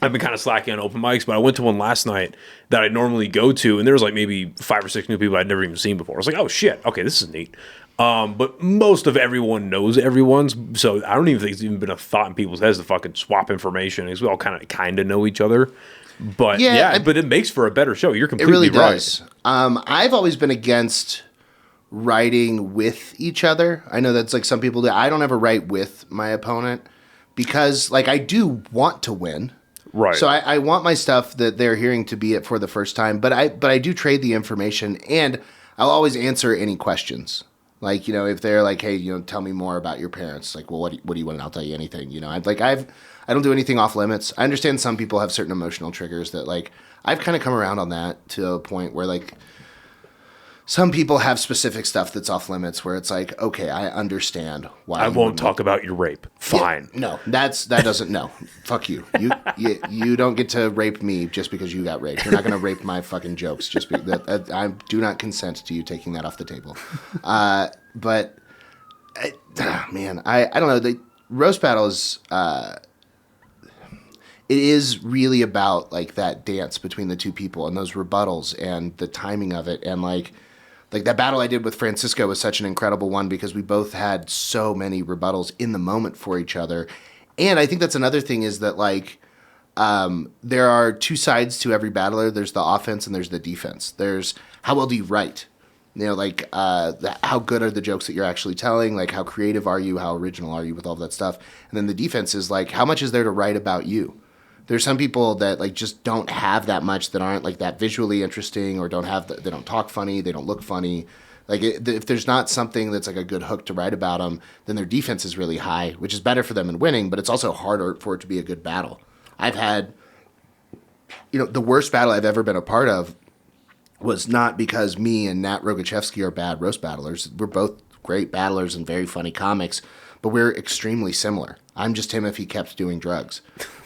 been kind of slacking on open mics, but I went to one last night that I normally go to, and there was like maybe 5 or 6 new people I'd never even seen before. I was like, oh shit, okay, this is neat. But most of everyone knows everyone's, so I don't even think it's even been a thought in people's heads to fucking swap information because we all kind of know each other. But but it makes for a better show. You're completely right. It really does. I've always been against writing with each other. I know that's like some people do. I don't ever write with my opponent because like I do want to win. Right. So I want my stuff that they're hearing to be it for the first time. But I do trade the information, and I'll always answer any questions. Like, if they're like, hey, tell me more about your parents. Like, well, what do you want? And I'll tell you anything. I don't do anything off limits. I understand some people have certain emotional triggers that like I've kind of come around on that to a point where like some people have specific stuff that's off limits where it's like, okay, I understand why. I won't talk about your rape. Fine. Yeah, no, that doesn't. No, fuck you. You don't get to rape me just because you got raped. You're not gonna rape my fucking jokes just because I do not consent to you taking that off the table. But man, I don't know. The roast battle is. It is really about like that dance between the two people and those rebuttals and the timing of it and like Like that battle I did with Francisco was such an incredible one because we both had so many rebuttals in the moment for each other. And I think that's another thing is that like there are two sides to every battler. There's the offense and there's the defense. There's how well do you write? You know, like how good are the jokes that you're actually telling? Like how creative are you? How original are you with all that stuff? And then the defense is like how much is there to write about you? There's some people that like just don't have that much, that aren't like that visually interesting, or don't have they don't talk funny, they don't look funny. Like if there's not something that's like a good hook to write about them, then their defense is really high, which is better for them in winning, but it's also harder for it to be a good battle. I've had, the worst battle I've ever been a part of was not because me and Nat Rogachevsky are bad roast battlers. We're both great battlers and very funny comics, but we're extremely similar. I'm just him if he kept doing drugs.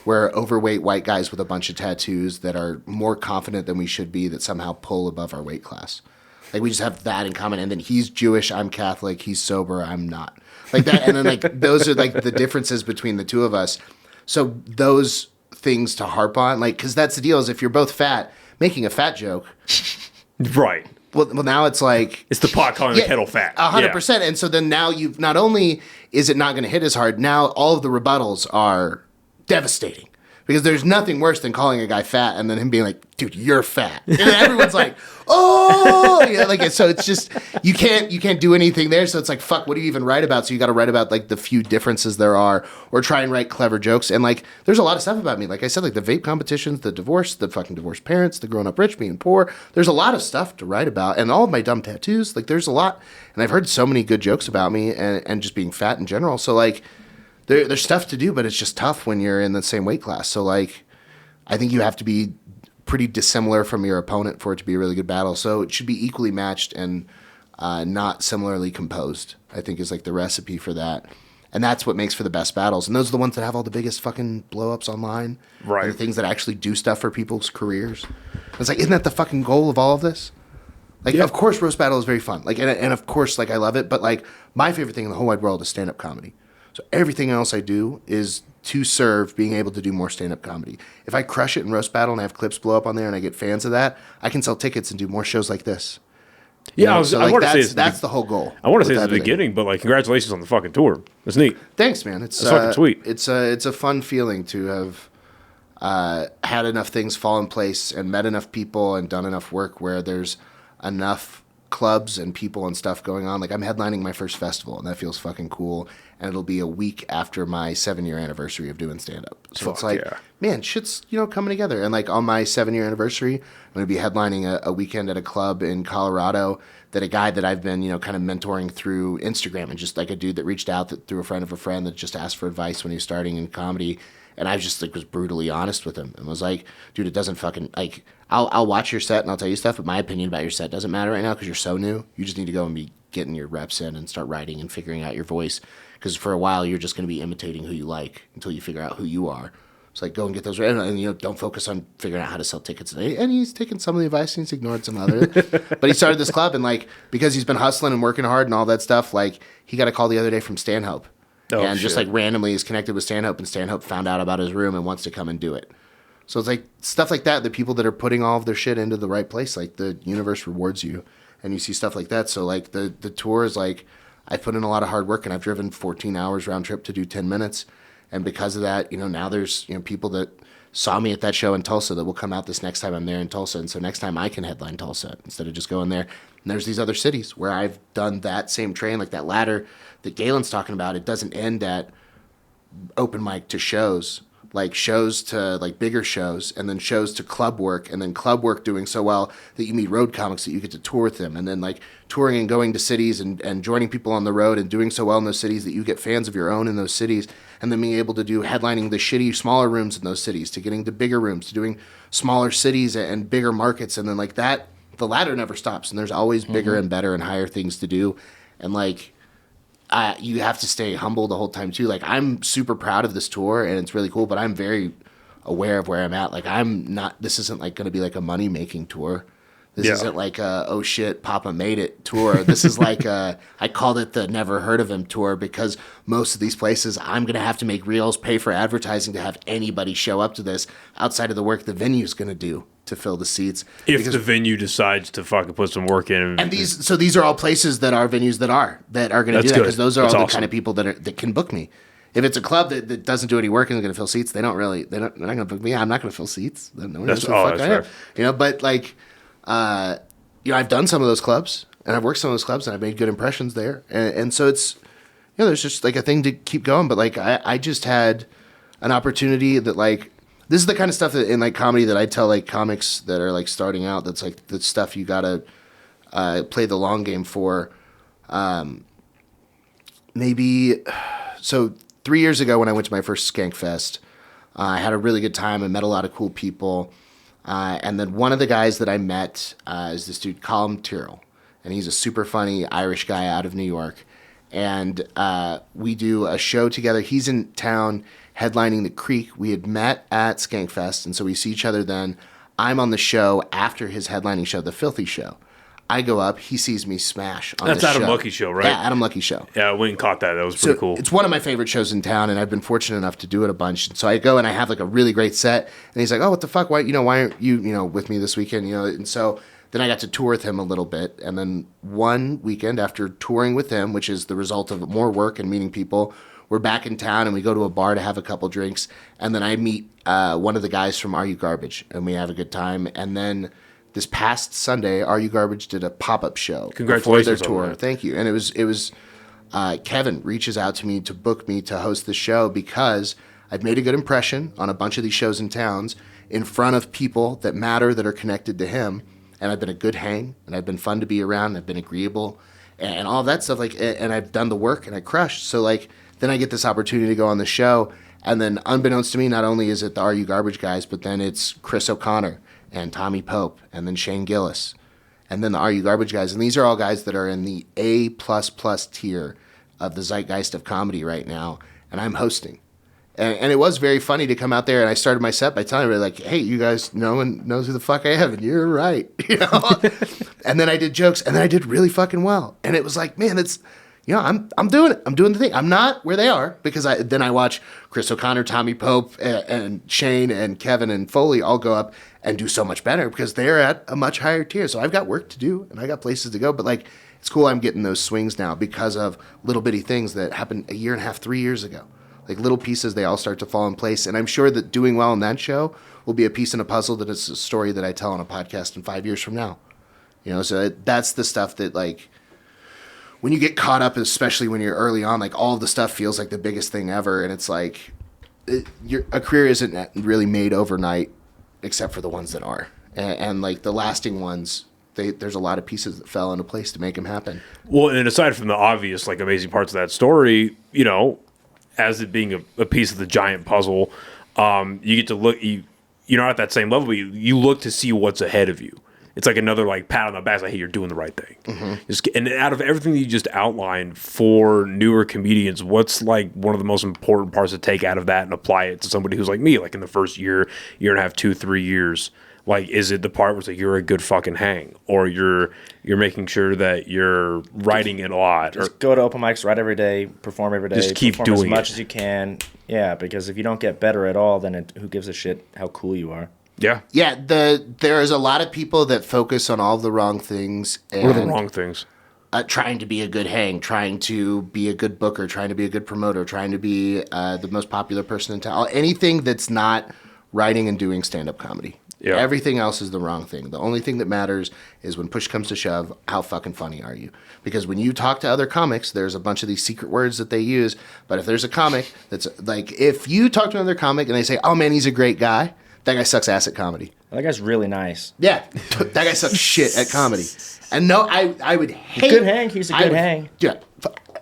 We're overweight white guys with a bunch of tattoos that are more confident than we should be, that somehow pull above our weight class. Like we just have that in common. And then he's Jewish, I'm Catholic, he's sober, I'm not. Like that. And then like those are like the differences between the two of us. So those things to harp on, like, because that's the deal is if you're both fat, making a fat joke. Right. Well, now it's like it's the pot calling the kettle fat. 100%. And so then now you've not only is it not going to hit as hard, now all of the rebuttals are devastating because there's nothing worse than calling a guy fat and then him being like, dude, you're fat. And then everyone's like, oh, so it's just you can't do anything there. So it's like, fuck, what do you even write about? So you got to write about like the few differences there are, or try and write clever jokes. And like, there's a lot of stuff about me. Like I said, like the vape competitions, the divorce, the fucking divorced parents, the growing up rich, being poor. There's a lot of stuff to write about, and all of my dumb tattoos. Like there's a lot, and I've heard so many good jokes about me and just being fat in general. So like, there's stuff to do, but it's just tough when you're in the same weight class. So like, I think you have to be pretty dissimilar from your opponent for it to be a really good battle. So it should be equally matched and not similarly composed, I think is like the recipe for that. And that's what makes for the best battles. And those are the ones that have all the biggest fucking blow-ups online. Right. And the things that actually do stuff for people's careers. It's like, isn't that the fucking goal of all of this? Like, Of course, roast battle is very fun. Like, and of course, like, I love it. But like, my favorite thing in the whole wide world is stand-up comedy. So everything else I do is to serve being able to do more stand-up comedy. If I crush it in roast battle and I have clips blow up on there and I get fans of that, I can sell tickets and do more shows like this. Yeah, I want to say that's the whole goal. I want to say it's the beginning, but like, congratulations on the fucking tour. That's neat. Thanks, man. That's fucking sweet. It's a fun feeling to have had enough things fall in place and met enough people and done enough work where there's enough clubs and people and stuff going on. Like I'm headlining my first festival, and that feels fucking cool. And it'll be a week after my 7-year anniversary of doing stand-up. So it's like, man, shit's, coming together. And like on my 7-year anniversary, I'm going to be headlining a weekend at a club in Colorado that a guy that I've been, kind of mentoring through Instagram, and just like a dude that reached out through a friend of a friend that just asked for advice when he was starting in comedy. And I just like was brutally honest with him and was like, dude, it doesn't fucking like, I'll watch your set and I'll tell you stuff, but my opinion about your set doesn't matter right now because you're so new. You just need to go and be getting your reps in and start writing and figuring out your voice. Because for a while, you're just going to be imitating who you like until you figure out who you are. It's like, go and get those, and don't focus on figuring out how to sell tickets. And he's taken some of the advice and he's ignored some other. But he started this club, and like, because he's been hustling and working hard and all that stuff, like, he got a call the other day from Stanhope. And just like randomly is connected with Stanhope, and Stanhope found out about his room and wants to come and do it. So it's like stuff like that, the people that are putting all of their shit into the right place, like the universe rewards you, and you see stuff like that. So like the tour is like, I put in a lot of hard work, and I've driven 14 hours round trip to do 10 minutes. And because of that, now there's, people that saw me at that show in Tulsa that will come out this next time I'm there in Tulsa. And so next time I can headline Tulsa instead of just going there. And there's these other cities where I've done that same train, like that ladder that Galyn's talking about. It doesn't end at open mic to shows, like shows to like bigger shows, and then shows to club work, and then club work doing so well that you meet road comics that you get to tour with them, and then like touring and going to cities and joining people on the road and doing so well in those cities that you get fans of your own in those cities, and then being able to do headlining the shitty smaller rooms in those cities, to getting to bigger rooms, to doing smaller cities and bigger markets, and then like that, the ladder never stops, and there's always bigger and better and higher things to do, and like you have to stay humble the whole time too. Like I'm super proud of this tour and it's really cool, but I'm very aware of where I'm at. Like this isn't like going to be like a money making tour. This Yeah. isn't like a, oh shit, Papa made it tour. This is like I called it the never heard of him tour because most of these places I'm going to have to make reels, pay for advertising to have anybody show up to this outside of the work the venue's going to do to fill the seats. If the venue decides to fucking put some work in. And these are all places that are venues that are going to do that because those are all the kind of people that can book me. If it's a club that doesn't do any work and is going to fill seats, they're not going to book me. I'm not going to fill seats. That's fair. But like, I've done some of those clubs and I've worked some of those clubs and I've made good impressions there. And so it's, there's just like a thing to keep going. But like, I just had an opportunity that like, this is the kind of stuff that in like comedy that I tell like comics that are like starting out. That's like the stuff you gotta play the long game for. So 3 years ago when I went to my first Skank Fest, I had a really good time. I met a lot of cool people. And then one of the guys that I met is this dude, Galyn, and he's a super funny Irish guy out of New York. And we do a show together. He's in town headlining the Creek. We had met at Skankfest, and so we see each other then. I'm on the show after his headlining show, The Filthy Show. I go up, he sees me smash on That's the Adam show. Lucky show, right? Yeah, Adam Lucky Show. Yeah, I went and caught that. That was pretty cool. It's one of my favorite shows in town, and I've been fortunate enough to do it a bunch. And so I go and I have like a really great set, and he's like, "Oh, what the fuck? Why aren't you with me this weekend?" And so then I got to tour with him a little bit, and then one weekend after touring with him, which is the result of more work and meeting people, we're back in town and we go to a bar to have a couple drinks, and then I meet one of the guys from Are You Garbage, and we have a good time, and then. This past Sunday, Are You Garbage did a pop-up show. Congratulations before their on tour. that. Thank you. And it was Kevin reaches out to me to book me to host the show because I've made a good impression on a bunch of these shows in towns in front of people that matter that are connected to him. And I've been a good hang, and I've been fun to be around, and I've been agreeable, and all of that stuff. Like, and I've done the work, and I crushed. So like, then I get this opportunity to go on the show, and then unbeknownst to me, not only is it the Are You Garbage guys, but then it's Chris O'Connor and Tommy Pope, and then Shane Gillis, and then the Are You Garbage guys. And these are all guys that are in the A++ tier of the zeitgeist of comedy right now, and I'm hosting. And it was very funny to come out there, and I started my set by telling everybody, like, hey, you guys, no one knows who the fuck I am, and you're right. And then I did jokes, and then I did really fucking well. And it was like, man, it's... I'm doing it. I'm doing the thing. I'm not where they are because I watch Chris O'Connor, Tommy Pope, and Shane and Kevin and Foley all go up and do so much better because they're at a much higher tier. So I've got work to do and I got places to go. But like, it's cool I'm getting those swings now because of little bitty things that happened a year and a half, 3 years ago. Like little pieces, they all start to fall in place. And I'm sure that doing well in that show will be a piece in a puzzle that is a story that I tell on a podcast in 5 years from now. So that's the stuff that like, when you get caught up, especially when you're early on, like all of the stuff feels like the biggest thing ever. And it's like a career isn't really made overnight except for the ones that are. And like the lasting ones, there's a lot of pieces that fell into place to make them happen. Well, and aside from the obvious, like amazing parts of that story, as it being a piece of the giant puzzle, you get to look, you're not at that same level, but you look to see what's ahead of you. It's like another like pat on the back, like, hey, you're doing the right thing. Mm-hmm. And out of everything that you just outlined for newer comedians, what's like one of the most important parts to take out of that and apply it to somebody who's like me, like in the first year and a half, 2-3 years? Like, is it the part where it's like you're a good fucking hang, or you're making sure that you're writing it a lot, Just go to open mics, write every day, perform every day, just keep perform doing as much it. as you can. Yeah, because if you don't get better at all, then who gives a shit how cool you are? Yeah. Yeah, there is a lot of people that focus on all the wrong things. And What are the wrong things? Trying to be a good hang, trying to be a good booker, trying to be a good promoter, trying to be the most popular person in town. Anything that's not writing and doing stand-up comedy. Yeah. Everything else is the wrong thing. The only thing that matters is when push comes to shove, how fucking funny are you? Because when you talk to other comics, there's a bunch of these secret words that they use. But if there's a comic that's like, if you talk to another comic and they say, oh man, he's a great guy, that guy sucks ass at comedy. Well, that guy's really nice. Yeah, that guy sucks shit at comedy. And no, I would hate... Good hang. He's a good hang. Yeah.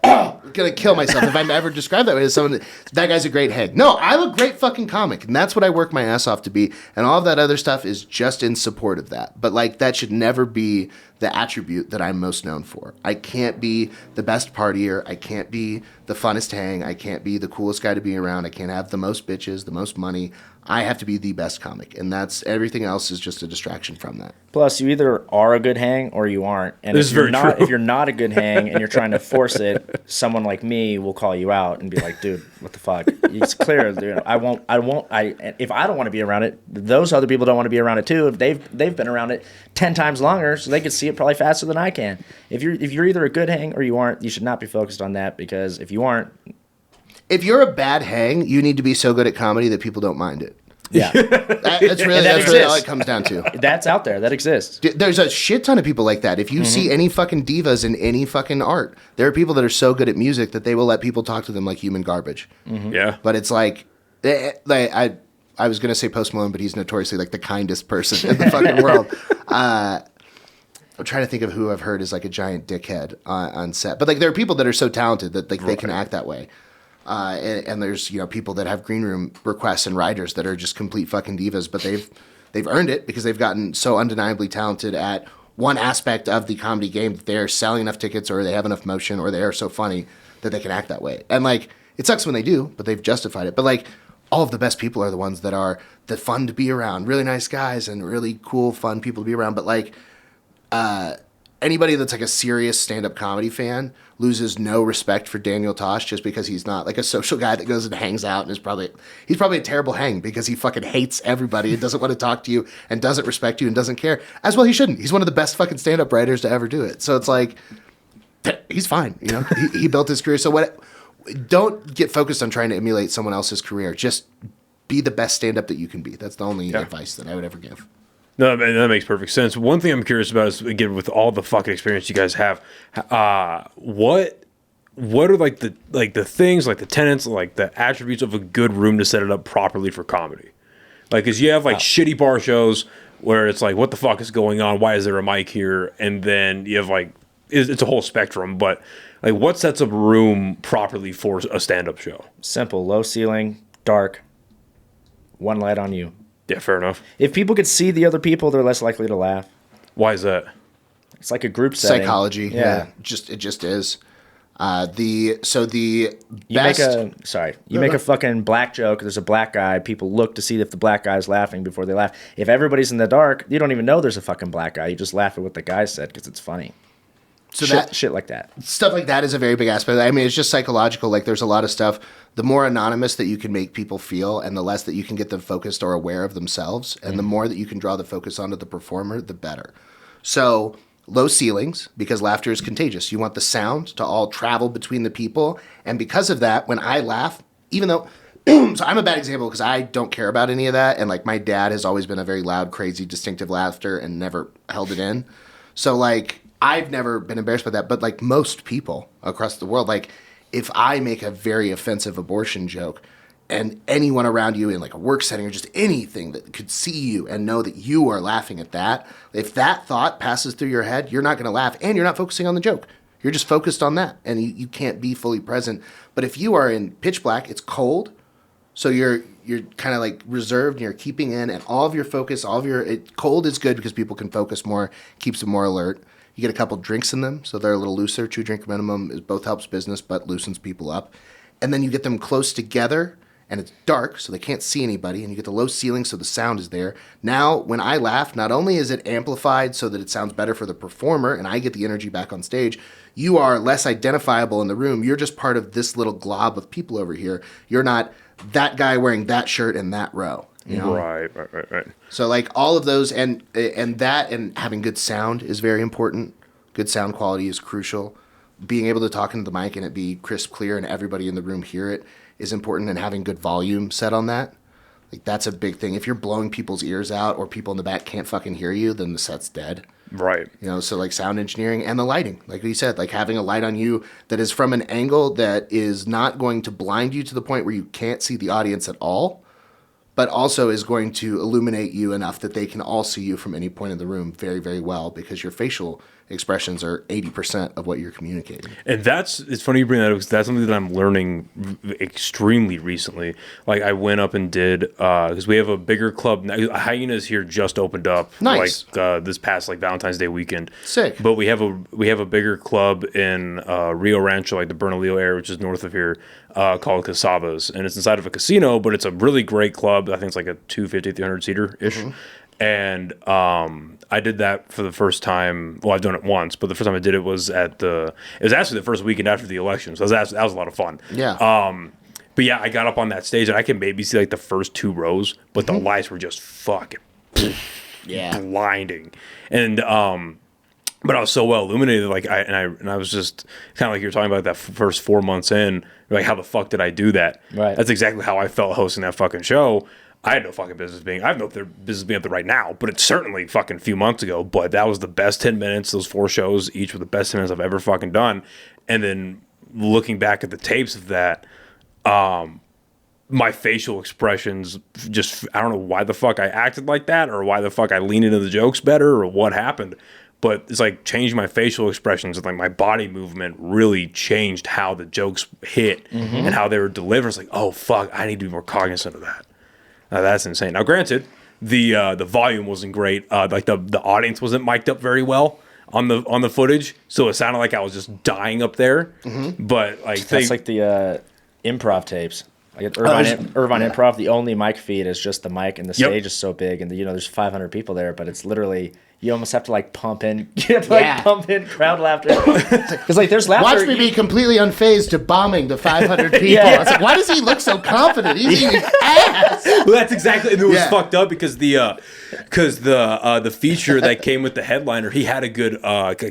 I'm going to kill myself if I'm ever described that way as someone that guy's a great hang. No, I'm a great fucking comic, and that's what I work my ass off to be. And all of that other stuff is just in support of that. But, like, that should never be the attribute that I'm most known for. I can't be the best partier. I can't be the funnest hang. I can't be the coolest guy to be around. I can't have the most bitches, the most money. I have to be the best comic, and that's everything else is just a distraction from that. Plus, you either are a good hang or you aren't. And This is very true. if you're not a good hang and you're trying to force it, someone like me will call you out and be like, "Dude, what the fuck?" It's clear. Dude, if I don't want to be around it, those other people don't want to be around it too. If they've been around it 10 times longer, so they can see it probably faster than I can. If you're either a good hang or you aren't, you should not be focused on that, because if you aren't, If you're a bad hang, you need to be so good at comedy that people don't mind it. yeah, That's really all it comes down to. that's out there. That exists. There's a shit ton of people like that. If you see any fucking divas in any fucking art, there are people that are so good at music that they will let people talk to them like human garbage. Yeah. But it's like I was gonna say Post Malone, but he's notoriously like the kindest person in the fucking world. I'm trying to think of who I've heard is like a giant dickhead on set. But like there are people that are so talented that like they can act that way. And there's people that have green room requests and writers that are just complete fucking divas, but they've earned it because they've gotten so undeniably talented at one aspect of the comedy game that they're selling enough tickets, or they have enough motion, or they are so funny that they can act that way. And like it sucks when they do, but they've justified it. But like all of the best people are the ones that are the fun to be around, really nice guys and really cool, fun people to be around. But like anybody that's like a serious stand-up comedy fan loses no respect for Daniel Tosh just because he's not like a social guy that goes and hangs out and he's probably a terrible hang because he fucking hates everybody and doesn't want to talk to you and doesn't respect you and doesn't care. As well he shouldn't. He's one of the best fucking stand-up writers to ever do it. So it's like he's fine, he built his career. So don't get focused on trying to emulate someone else's career. Just be the best stand-up that you can be. That's the only advice that I would ever give. No, that makes perfect sense. One thing I'm curious about is, again, with all the fucking experience you guys have, what are like the things, like the tenets, like the attributes of a good room to set it up properly for comedy? Like, because you have like shitty bar shows where it's like, what the fuck is going on? Why is there a mic here? And then you have like, it's a whole spectrum. But like, what sets up a room properly for a stand-up show? Simple, low ceiling, dark, one light on you. Yeah, fair enough. If people could see the other people, they're less likely to laugh. Why is that? It's like a group setting. Psychology. Yeah. It just is. You make a fucking black joke. There's a black guy. People look to see if the black guy is laughing before they laugh. If everybody's in the dark, you don't even know there's a fucking black guy. You just laugh at what the guy said because it's funny. So shit like that. Stuff like that is a very big aspect. I mean, it's just psychological. Like there's a lot of stuff. The more anonymous that you can make people feel and the less that you can get them focused or aware of themselves and the more that you can draw the focus onto the performer, the better. So low ceilings, because laughter is contagious. You want the sound to all travel between the people. And because of that, when I laugh, even though so I'm a bad example because I don't care about any of that. And like my dad has always been a very loud, crazy, distinctive laughter and never held it in. So like I've never been embarrassed by that, but like most people across the world, like if I make a very offensive abortion joke and anyone around you in like a work setting or just anything that could see you and know that you are laughing at that, if that thought passes through your head, you're not going to laugh and you're not focusing on the joke. You're just focused on that and you can't be fully present. But if you are in pitch black, it's cold. So you're kind of like reserved and you're keeping in and all of your focus, cold is good because people can focus more, keeps them more alert. You get a couple drinks in them, so they're a little looser. 2 drink minimum is both helps business, but loosens people up. And then you get them close together, and it's dark, so they can't see anybody, and you get the low ceiling, so the sound is there. Now, when I laugh, not only is it amplified so that it sounds better for the performer, and I get the energy back on stage, you are less identifiable in the room. You're just part of this little glob of people over here. You're not that guy wearing that shirt in that row. You know? Right. So like all of those and that and having good sound is very important. Good sound quality is crucial. Being able to talk into the mic and it be crisp, clear, and everybody in the room hear it is important. And having good volume set on that, like that's a big thing. If you're blowing people's ears out or people in the back can't fucking hear you, then the set's dead. Right. So like sound engineering and the lighting, like we said, like having a light on you that is from an angle that is not going to blind you to the point where you can't see the audience at all, but also is going to illuminate you enough that they can all see you from any point in the room very, very well because your facial expressions are 80% of what you're communicating. And it's funny you bring that up because that's something that I'm learning extremely recently. Like I went up and did, because we have a bigger club. Hyenas here just opened up. Nice. Like this past like Valentine's Day weekend. Sick. But we have a bigger club in Rio Rancho, like the Bernalillo area, which is north of here, called Casaba's. And it's inside of a casino, but it's a really great club. I think it's like a 250, 300 seater-ish. Mm-hmm. And I did that for the first time. Well, I've done it once, but the first time I did it was it was actually the first weekend after the election. So that was a lot of fun. Yeah. But yeah, I got up on that stage and I can maybe see like the first 2 rows, but the lights were just fucking blinding. And but I was so well illuminated. Like I was just kind of like you were talking about that first 4 months in. Like, how the fuck did I do that? Right. That's exactly how I felt hosting that fucking show. I had no fucking business being. I have no business being up there right now, but it's certainly fucking a few months ago. But that was the best 10 minutes. Those 4 shows each were the best 10 minutes I've ever fucking done. And then looking back at the tapes of that, my facial expressions just, I don't know why the fuck I acted like that or why the fuck I leaned into the jokes better or what happened. But it's like changed my facial expressions and like my body movement really changed how the jokes hit and how they were delivered. It's like, oh fuck, I need to be more cognizant of that. That's insane. Now, granted, the volume wasn't great. Like the audience wasn't mic'd up very well on the footage, so it sounded like I was just dying up there. But like that's like the improv tapes. Like at Irvine Improv, the only mic feed is just the mic, and the stage is so big, and there's 500 people there, but it's literally. You almost have to like pump in, pump in crowd laughter. Because like there's laughter. Watch me be completely unfazed to bombing the 500 people. I was like, why does he look so confident? He's eating ass. Well, that's exactly. And it was fucked up because the feature that came with the headliner, he had a good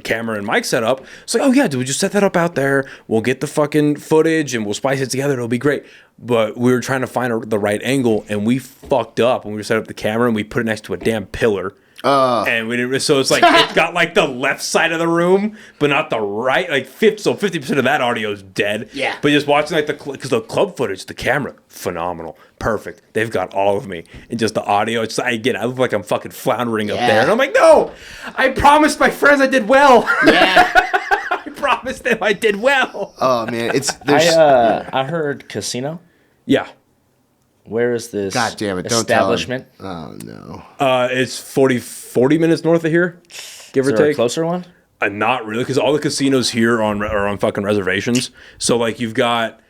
camera and mic setup. It's like, oh yeah, dude, we just set that up out there. We'll get the fucking footage and we'll spice it together. It'll be great. But we were trying to find the right angle, and we fucked up when we set up the camera and we put it next to a damn pillar. And we didn't. So it's like it got like the left side of the room, but not the right. Like 50% of that audio is dead. Yeah. But just watching like because the club footage, the camera, phenomenal, perfect. They've got all of me, and just the audio. It's I look like I'm fucking floundering up there, and I'm like, no, I promised my friends I did well. Yeah. I promised them I did well. Oh man, I heard casino. Yeah. Where is this God damn it, don't establishment? Oh no. It's 40 minutes north of here, give or Is there a take. closer one? Not really, because all the casinos here are on fucking reservations. So like you've got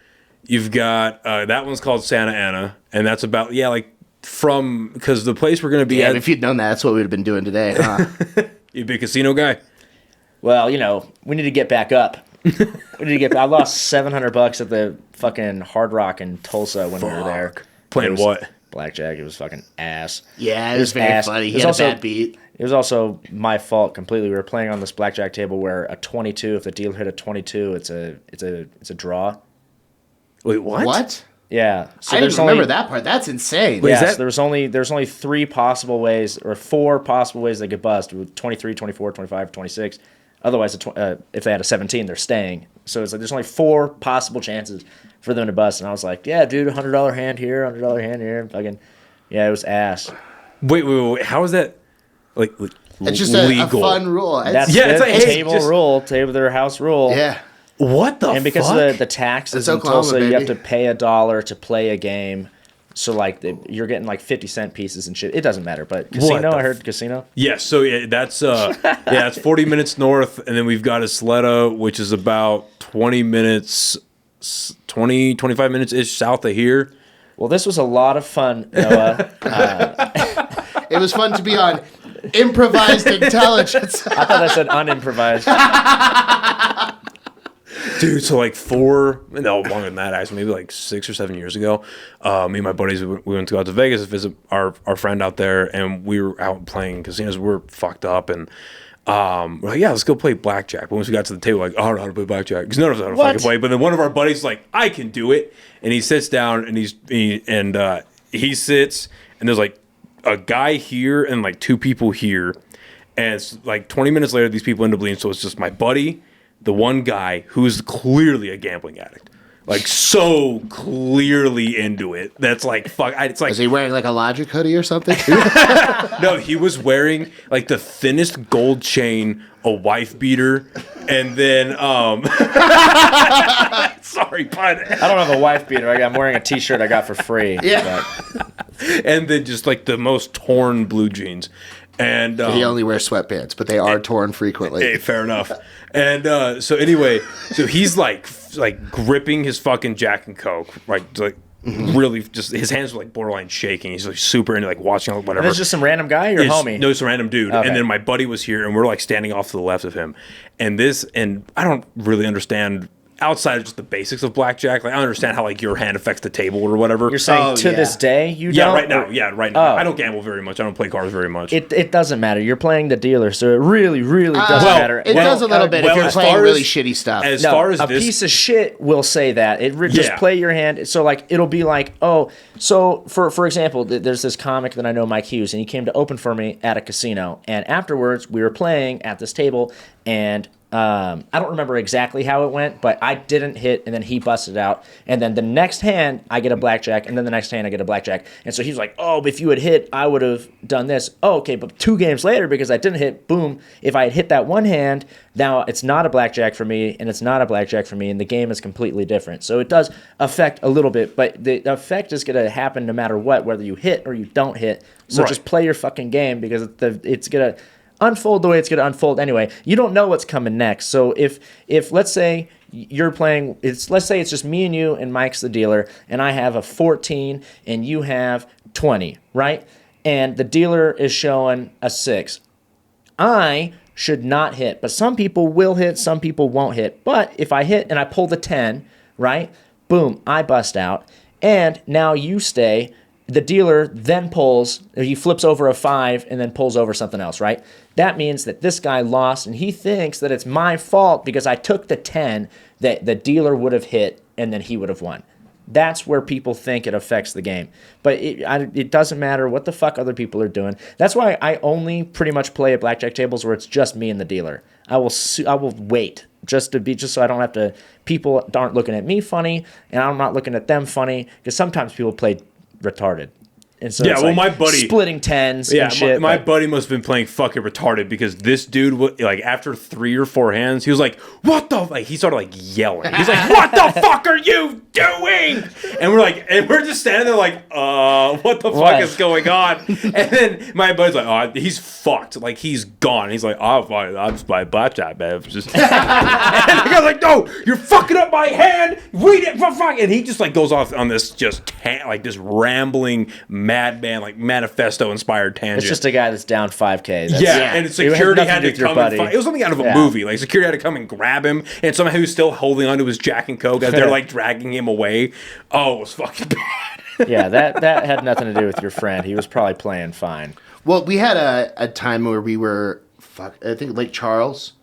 that one's called Santa Ana, and that's about because the place we're gonna be at. If you'd known that, that's what we'd have been doing today, huh? You'd be a casino guy. Well, we need to get back up. I lost $700 at the fucking Hard Rock in Tulsa when we were there. Playing what? Blackjack. It was fucking ass. Yeah, it was very funny. He had a bad beat. It was also my fault completely. We were playing on this blackjack table where a 22, if the dealer hit a 22, it's a draw. Wait, what? What? Yeah. So I didn't remember that part. That's insane. Wait, Yes, there's only 3 possible ways, or 4 possible ways they could bust: 23, 24, 25, 26. Otherwise, if they had a 17, they're staying. So it's like there's only 4 possible chances for them to bust. And I was like, yeah, dude, $100 hand here, $100 hand here. Fucking, yeah, it was ass. Wait. How is that like It's just legal? a fun rule. That's it's like, hey, table their house rule. Yeah. What the? And because fuck? of the taxes in Oklahoma, Tulsa, you have baby. to pay $1 to play a game. So like you're getting like 50-cent pieces and shit. It doesn't matter, but casino. I heard casino. Yes, so that's it's 40 minutes north, and then we've got Isleta, which is about 25 minutes ish south of here. Well, this was a lot of fun, Noah. It was fun to be on improvised intelligence. I thought I said unimprovised. Dude, so like longer than that actually, maybe like 6 or 7 years ago, me and my buddies, we went to go out to Vegas to visit our friend out there, and we were out playing casinos. We were fucked up, and we're like, yeah, let's go play blackjack. But once we got to the table, like, oh, I don't know how to play blackjack, because none of us know how to fucking play. But then one of our buddies is like, I can do it, and he sits down, and he sits, and there's like a guy here and like 2 people here, and it's like 20 minutes later, these people end up leaving. So it's just my buddy, the one guy who's clearly a gambling addict. like so clearly into it. That's like fuck. It's like Is he wearing like a Logic hoodie or something? no, he was wearing like the thinnest gold chain, a wife beater, and then sorry, bud. I don't have a wife beater. I'm wearing a T-shirt I got for free. Yeah. And then just like the most torn blue jeans. And He only wears sweatpants, but they are torn frequently. hey, fair enough. And so anyway, so he's like gripping his fucking Jack and Coke, right? Like really, just his hands were like borderline shaking. He's like super into like watching whatever. And it's just some random guy or homie? No, it's a random dude. Okay. And then my buddy was here, and we're like standing off to the left of him. And I don't really understand. Outside of just the basics of blackjack, like I understand how like your hand affects the table or whatever. You're saying to this day you don't? right now. Yeah, right now. Oh. I don't gamble very much. I don't play cards very much. It doesn't matter. You're playing the dealer, so it really, really doesn't matter. It does a little bit if you're as playing far really as- shitty stuff. As No, far as a this, piece of shit will say that. Just Yeah. play your hand. So like it'll be like, oh, so for example, there's this comic that I know, Mike Hughes, and he came to open for me at a casino, and afterwards we were playing at this table, and I don't remember exactly how it went, but I didn't hit, and then he busted out, and then the next hand I get a blackjack, and then the next hand I get a blackjack, and so he was like, oh, if you had hit, I would have done this. Oh, okay, but 2 games later, because I didn't hit, boom, if I had hit that one hand, now it's not a blackjack for me, and it's not a blackjack for me, and the game is completely different. So it does affect a little bit, but the effect is going to happen no matter what, whether you hit or you don't hit. So Right. just play your fucking game, because it's going to unfold the way it's going to unfold anyway. You don't know what's coming next. So if let's say you're playing, let's say it's just me and you and Mike's the dealer, and I have a 14 and you have 20, right? And the dealer is showing a 6. I should not hit, but some people will hit, some people won't hit. But if I hit and I pull the 10, right? Boom, I bust out, and now you stay. The dealer then pulls, he flips over a 5 and then pulls over something else, right? That means that this guy lost, and he thinks that it's my fault because I took the 10 that the dealer would have hit and then he would have won. That's where people think it affects the game. But it doesn't matter what the fuck other people are doing. That's why I only pretty much play at blackjack tables where it's just me and the dealer. I will wait just so I don't have to, people aren't looking at me funny, and I'm not looking at them funny, because sometimes people play retarded. And so Yeah, it's well, like my buddy- splitting tens yeah, and shit. my but- buddy must have been playing fucking retarded, because this dude, like after 3 or 4 hands, he was like, "What the?" Like he started like yelling. He's like, "What the fuck are you doing?" And we're just standing there like, what the What? fuck is going on? And then my buddy's like, "Oh, he's fucked. Like he's gone." He's like, "Oh, fine, I'll just play blackjack, man." It's just and the guy's like, "No, you're fucking up my hand. We didn't fuck." And he just like goes off on this like this rambling madman, like manifesto inspired tangent. It's just a guy that's down 5K. That's, yeah, and It has security nothing had to do to with your come and buddy. find. It was something out of a Yeah. movie. Like security had to come and grab him, and somehow he was still holding onto his Jack and Coke as they're like dragging him away. Oh, it was fucking bad. Yeah, that had nothing to do with your friend. He was probably playing fine. Well, we had a time where we were, I think Lake Charles,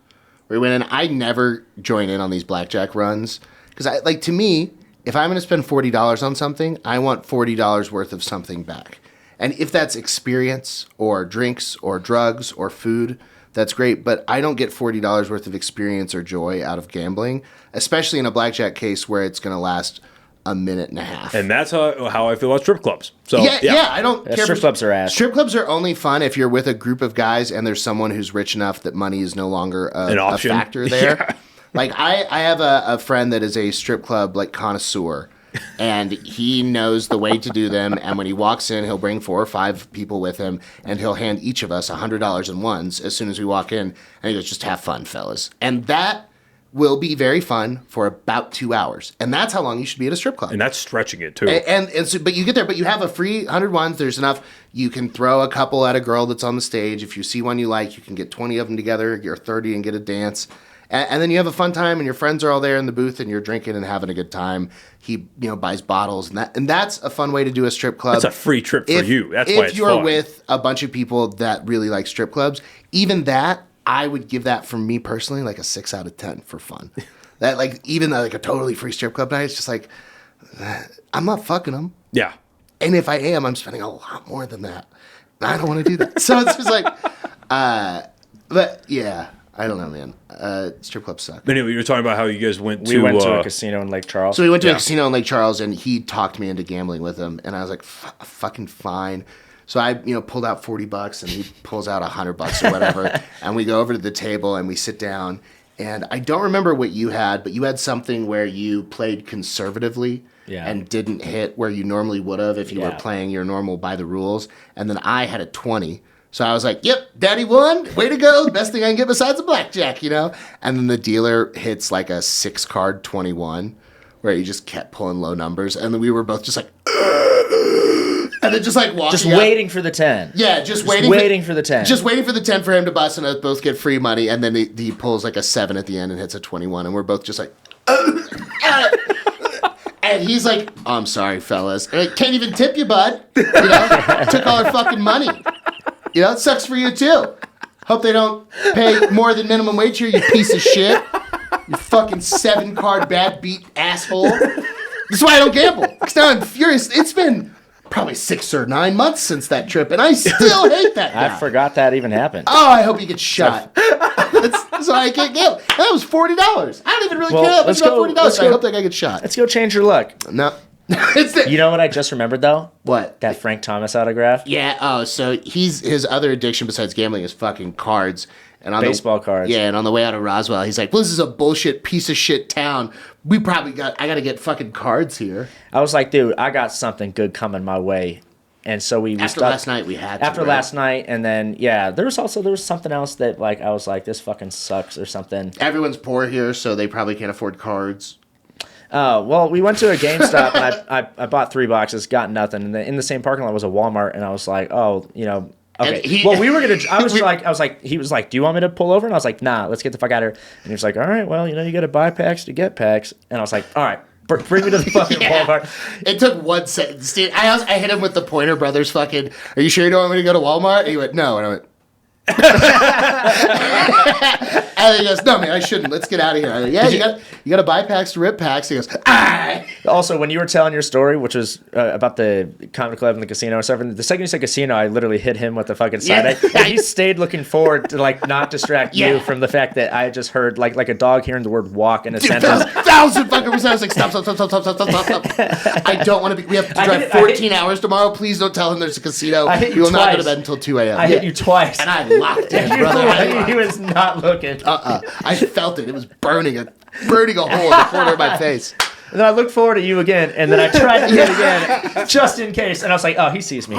where we went in. I never join in on these blackjack runs, because to me, if I'm going to spend $40 on something, I want $40 worth of something back. And if that's experience or drinks or drugs or food, that's great. But I don't get $40 worth of experience or joy out of gambling, especially in a blackjack case where it's going to last a minute and a half. And that's how I feel about strip clubs. So Yeah, I don't care. Strip clubs are ass. Strip clubs are only fun if you're with a group of guys and there's someone who's rich enough that money is no longer An a option. factor there. Yeah. Like I have a friend that is a strip club connoisseur, and he knows the way to do them. And when he walks in, he'll bring 4 or 5 people with him, and he'll hand each of us $100 in ones as soon as we walk in. And he goes, "Just have fun, fellas." And that will be very fun for about 2 hours. And that's how long you should be at a strip club. And that's stretching it too. And so, but you get there, but you have a free 100 ones. There's enough. You can throw a couple at a girl that's on the stage. If you see one you like, you can get 20 of them together, get 30 and get a dance. And then you have a fun time, and your friends are all there in the booth, and you're drinking and having a good time. He, buys bottles, and that's a fun way to do a strip club. That's a free trip for you. That's why it's if you're fun. with a bunch of people that really like strip clubs, even that, I would give that, for me personally, like a 6 out of 10 for fun. That even a totally free strip club night, it's just like, I'm not fucking them. Yeah. And if I am, I'm spending a lot more than that. I don't want to do that. So it's just like, but yeah, I don't know, man. Strip clubs suck. But anyway, you were talking about how you guys went to... We went to a casino in Lake Charles. So we went to a casino in Lake Charles, and he talked me into gambling with him, and I was like, fucking fine. So I, pulled out $40, and he pulls out $100 or whatever, and we go over to the table, and we sit down, and I don't remember what you had, but you had something where you played conservatively and didn't hit where you normally would have if you were playing your normal by the rules, and then I had a 20. So I was like, yep, daddy won. Way to go. The best thing I can get besides a blackjack, And then the dealer hits like a 6-card 21 where he just kept pulling low numbers. And then we were both just like, and then just like walking Just waiting for the 10. Yeah, just waiting for the 10. Just waiting for the 10 for him to bust and us both get free money. And then he pulls like a 7 at the end and hits a 21. And we're both just like, and he's like, oh, I'm sorry, fellas. And I can't even tip you, bud. Took all our fucking money. It sucks for you, too. Hope they don't pay more than minimum wage here, you piece of shit. You fucking 7-card bad beat asshole. That's why I don't gamble. Because now I'm furious. It's been probably 6 or 9 months since that trip, and I still hate that guy. I forgot that even happened. Oh, I hope he gets shot. That's why I can't gamble. That was $40. I don't even really care. Let's go. $40. I hope that guy gets shot. Let's go change your luck. No. You know what I just remembered, though? What? That Frank Thomas autograph. Yeah. Oh, so his other addiction besides gambling is fucking cards. And on Baseball cards. Yeah, and on the way out of Roswell, he's like, well, this is a bullshit piece of shit town. I got to get fucking cards here. I was like, dude, I got something good coming my way. And so After last night, we had to. After last night, and then, there was something else that, like, I was like, this fucking sucks or something. Everyone's poor here, so they probably can't afford cards. Well, we went to a GameStop, and I bought 3 boxes, got nothing. And then in the same parking lot was a Walmart, and I was like, okay. We were gonna. I was like, he was like, do you want me to pull over? And I was like, nah, let's get the fuck out of here. And he was like, all right, well, you got to buy packs to get packs. And I was like, all right, bring me to the fucking Walmart. It took 1 sentence, dude. I hit him with the Pointer Brothers fucking, are you sure you don't want me to go to Walmart? And he went, no. And I went, and he goes, no, man, I shouldn't. Let's get out of here. I go, yeah, you got to buy packs to rip packs. He goes, ah. Also, when you were telling your story, which was about the comedy club and the casino and stuff, and the second you said casino, I literally hit him with the fucking side eye. And he stayed looking forward to like not distract you from the fact that I just heard like a dog hearing the word walk in a sentence. 1,000 fucking percent. I was like, stop. I don't want to be. We have to drive 14 hours tomorrow. Please don't tell him there's a casino. We will not go to bed until 2 a.m. I hit you twice. And I locked in, brother. He was not looking. I felt it. It was burning a hole in the corner of my face. And then I looked forward at you again, and then I tried to hit again, just in case. And I was like, oh, he sees me.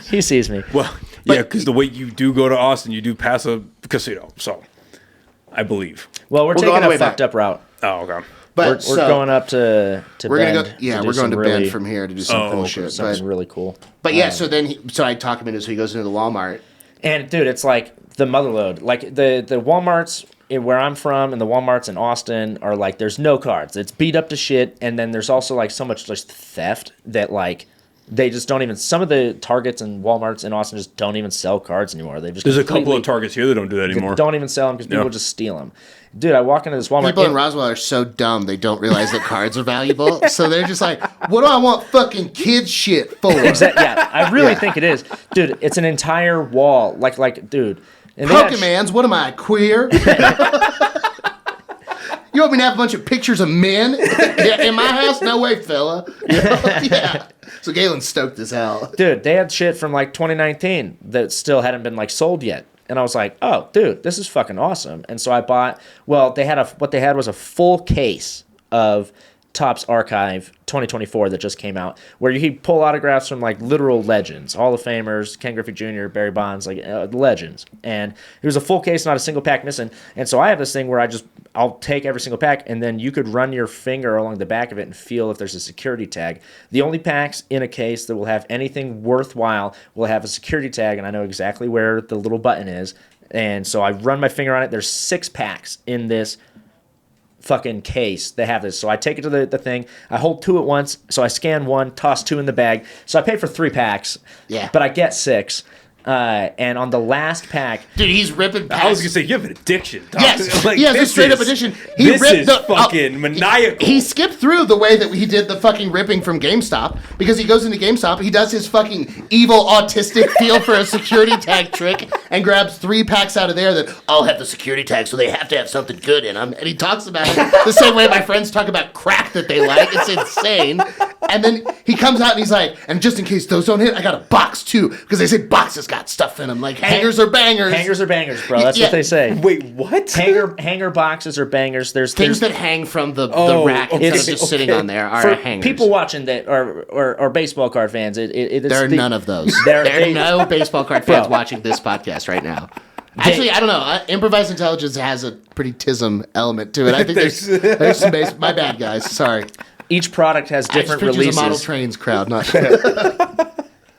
He sees me. Well, yeah, because the way you do go to Austin, you do pass a casino. So, I believe. Well, we're taking a fucked up route. Oh, okay. But we're going up to we're Bend. Gonna go. Yeah, we're going to Bend from here to do some cool shit. Something really cool. But yeah, so then so I talk him into, so he goes into the Walmart. And dude, it's like the motherlode. Like the Walmarts where I'm from and the Walmarts in Austin are like, there's no cards. It's beat up to shit. And then there's also like so much just theft that like they just don't even, some of the Targets and Walmarts in Austin just don't even sell cards anymore. There's a couple of Targets here that don't do that anymore. Don't even sell them because people just steal them. Dude, I walk into this Walmart. People in Roswell are so dumb they don't realize that cards are valuable. So they're just like, what do I want fucking kid shit for? Exactly. Yeah, I really think it is. Dude, it's an entire wall. Like, dude. Pokemans, what am I, queer? You want me to have a bunch of pictures of men in my house? No way, fella. Yeah. So Galyn's stoked as hell. Dude, they had shit from like 2019 that still hadn't been like sold yet. And I was like, oh, dude, this is fucking awesome. And so I bought, what they had was a full case of Topps Archive 2024 that just came out, where you could pull autographs from like literal legends, Hall of Famers, Ken Griffey Jr., Barry Bonds, like legends. And it was a full case, not a single pack missing. And so I have this thing where I'll take every single pack, and then you could run your finger along the back of it and feel if there's a security tag. The only packs in a case that will have anything worthwhile will have a security tag, and I know exactly where the little button is. And so I run my finger on it. There's 6 packs in this fucking case that have this. So I take it to the thing. I hold 2 at once. So I scan 1, toss 2 in the bag. So I pay for 3 packs. Yeah. But I get 6. And on the last pack, Dude, he's ripping past. I was gonna say you have an addiction. Dog. Yes, Like, he has a this straight up is- addiction. This is fucking maniacal. He skipped through the way that he did the fucking ripping from GameStop because he goes into GameStop, he does his fucking evil autistic feel for a security tag trick and grabs 3 packs out of there that I'll have the security tag, so they have to have something good in them. And he talks about it the same way my friends talk about crack that they like. It's insane. And then he comes out and he's like, and just in case those don't hit, I got a box too because they say boxes got stuff in them. Like hangers are bangers. hangers are bangers, bro. That's what they say. Wait, what? Hanger boxes are bangers. There's Things that hang from the rack okay, instead of just sitting on there are for hangers. people watching that or baseball card fans. There are none of those. There There are no baseball card fans Bro. watching this podcast right now. Actually, I don't know. Improvised intelligence has a pretty tism element to it. I think there's some base. My bad, guys. Sorry. Each product has different Pictures of model releases. trains crowd, not.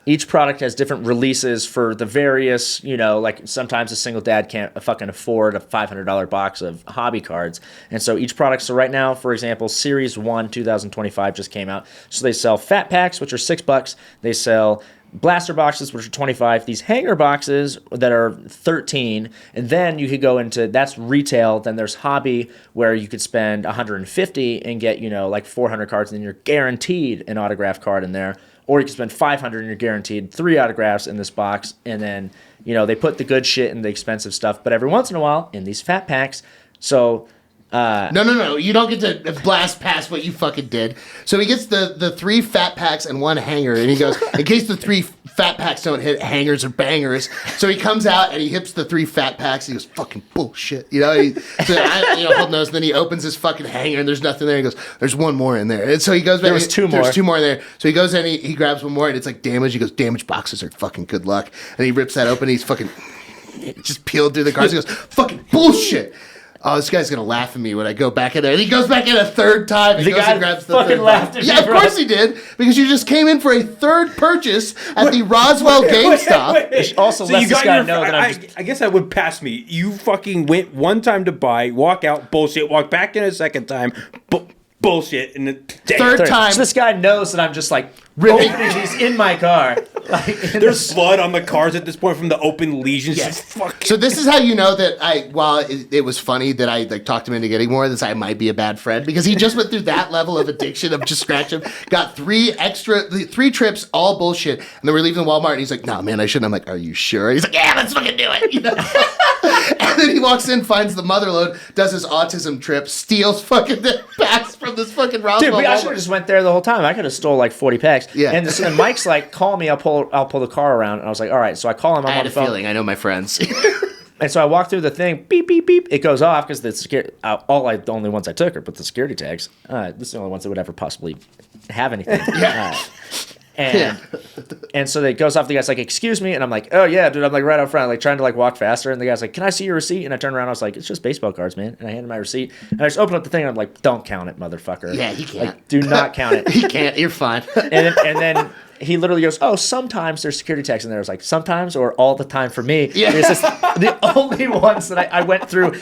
Each product has different releases for the various, like sometimes a single dad can't fucking afford a $500 box of hobby cards. And so each product, so right now, for example, Series 1 2025 just came out. So they sell fat packs, which are $6. They sell blaster boxes, which are $25. These hanger boxes that are $13. And then you could go into, that's retail. Then there's hobby, where you could spend $150 and get, like 400 cards, and then you're guaranteed an autograph card in there. Or you can spend $500 and you're guaranteed 3 autographs in this box. And then, they put the good shit and the expensive stuff. But every once in a while, in these fat packs, so... No. You don't get to blast past what you fucking did. So he gets the 3 fat packs and 1 hanger, and he goes, in case the 3 fat packs don't hit, hangers or bangers. So he comes out and he hits the 3 fat packs. And he goes, fucking bullshit. Hold nose. And then he opens his fucking hanger and there's nothing there. He goes, there's 1 more in there. And so he goes back. There was 2 more. There's 2 more in there. So he goes in, he grabs 1 more, and it's like damage. He goes, damage boxes are fucking good luck. And he rips that open. He's fucking just peeled through the cards. He goes, fucking bullshit. Oh, this guy's gonna laugh at me when I go back in there. And he goes back in a 3rd time. And The goes guy and grabs the fucking 3rd laughed box. at Yeah, me, of bro. course he did, because you just came in for a 3rd purchase at the Roswell GameStop. Also lets this guy know that I'm just... I guess I would pass me. You fucking went one time to buy, walk out, bullshit, walk back in a second time, bullshit, and then Third time. So this guy knows that I'm just like opening these in my car. There's blood on the cars at this point from the open lesions. Yes. Just fucking. So this is how you know that while it was funny that I talked him into getting more of this, I might be a bad friend, because he just went through that level of addiction of just scratching. Got 3 trips, all bullshit, and then we're leaving Walmart, and he's like, "No, man, I shouldn't." I'm like, "Are you sure?" He's like, "Yeah, let's fucking do it." And then he walks in, finds the mother load, does his autism trip, steals fucking the packs from this fucking Roswell. Dude, I should Walmart. have just went there the whole time. I could have stole like 40 packs. Yeah. And Mike's like, "Call me. I'll pull the car around." And I was like, "All right." So I call him. I'm I on had the a phone. feeling. I know my friends. And so I walk through the thing. Beep beep beep. It goes off because the only ones I took are but the security tags. This is the only ones that would ever possibly have anything. And so it goes off. The guy's like, "Excuse me," and I'm like, "Oh yeah, dude." I'm like right up front, like trying to like walk faster. And the guy's like, "Can I see your receipt?" And I turn around. I was like, "It's just baseball cards, man." And I handed my receipt. And I just open up the thing. And I'm like, "Don't count it, motherfucker." Yeah, he can't. Like, do not count it. He can't. You're fine. And then he literally goes, "Oh, sometimes there's security tags in there." I was like, "Sometimes or all the time for me?" Yeah. It's just the only ones that I went through.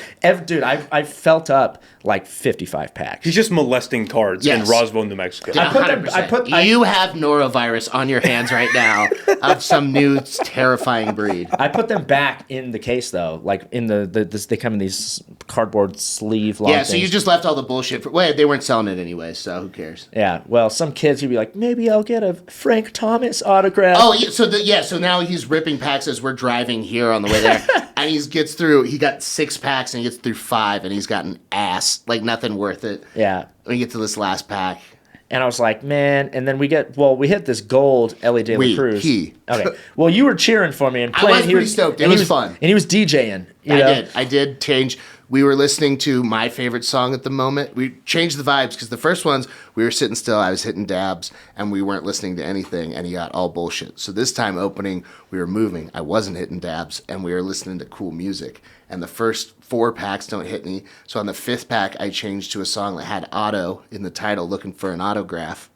Dude, I felt up like 55 packs. He's just molesting cards in Yes. Roswell, New Mexico. I put them- 100%. You have norovirus on your hands right now of some new terrifying breed. I put them back in the case though, like in they come in these cardboard sleeve long Yeah, so things. you just left all the bullshit. Wait, they weren't selling it anyway, so who cares? Yeah, well, some kids would be like, "Maybe I'll get a Frank Thomas autograph." Oh, yeah, so now he's ripping packs as we're driving here on the way there, and he got 6 packs and he gets through 5, and he's got an ass, like nothing worth it. Yeah. When you get to this last pack. And I was like, man, and then we hit this gold Ellie De La Cruz. He. Okay. Well, you were cheering for me and I playing. was pretty stoked. It and he was fun. And he was DJing. you know? I did change. We were listening to my favorite song at the moment. We changed the vibes because the first ones, we were sitting still, I was hitting dabs, and we weren't listening to anything, and he got all bullshit. So this time opening, we were moving. I wasn't hitting dabs, and we were listening to cool music. And the first 4 packs don't hit me. So on the 5th pack, I changed to a song that had auto in the title, looking for an autograph.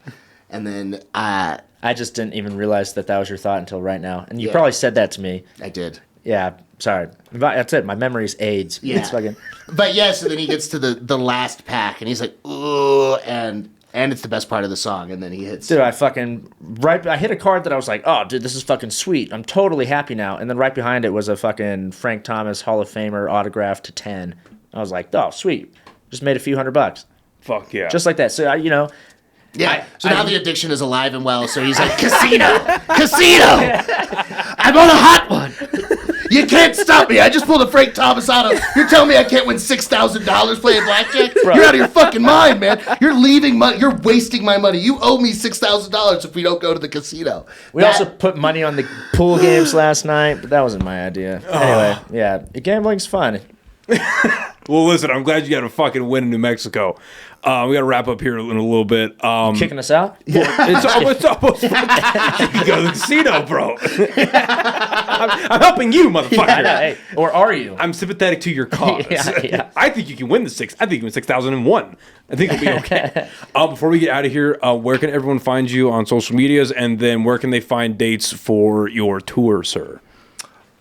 And then I just didn't even realize that was your thought until right now. And you Yeah. probably said that to me. I did. Yeah, sorry. That's it. My memory's AIDS. Yeah. It's fucking... But yeah, so then he gets to the last pack, and he's like, ooh, and and it's the best part of the song. And then he hits. Dude, I hit a card that I was like, oh, dude, this is fucking sweet. I'm totally happy now. And then right behind it was a fucking Frank Thomas Hall of Famer autograph to 10. I was like, oh, sweet. Just made a few $100. Fuck yeah. Just like that. So, Yeah. So now the addiction is alive and well. So he's like, casino. I'm on a hot one. You can't stop me. I just pulled a Frank Thomas auto. You're telling me I can't win $6,000 playing blackjack? You're out of your fucking mind, man. You're leaving money. You're wasting my money. You owe me $6,000 if we don't go to the casino. We also put money on the pool games last night, but that wasn't my idea. Anyway, yeah, gambling's fun. Well, listen, I'm glad you got a fucking win in New Mexico. We got to wrap up here in a little bit. Kicking us out? It's almost you can go to the casino, bro. I'm helping you, motherfucker. Yeah, I know. Hey, or are you? I'm sympathetic to your cause. Yeah. I think you can win the six. I think you can win 6,001. I think it'll be okay. Before we get out of here, where can everyone find you on social medias, and then where can they find dates for your tour, sir?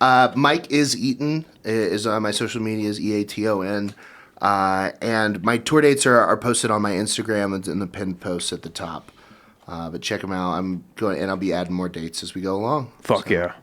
Mike is Eaton is on my social media is EATON. And my tour dates are posted on my Instagram. It's in the pinned posts at the top. But check them out. I'll be adding more dates as we go along. Fuck yeah.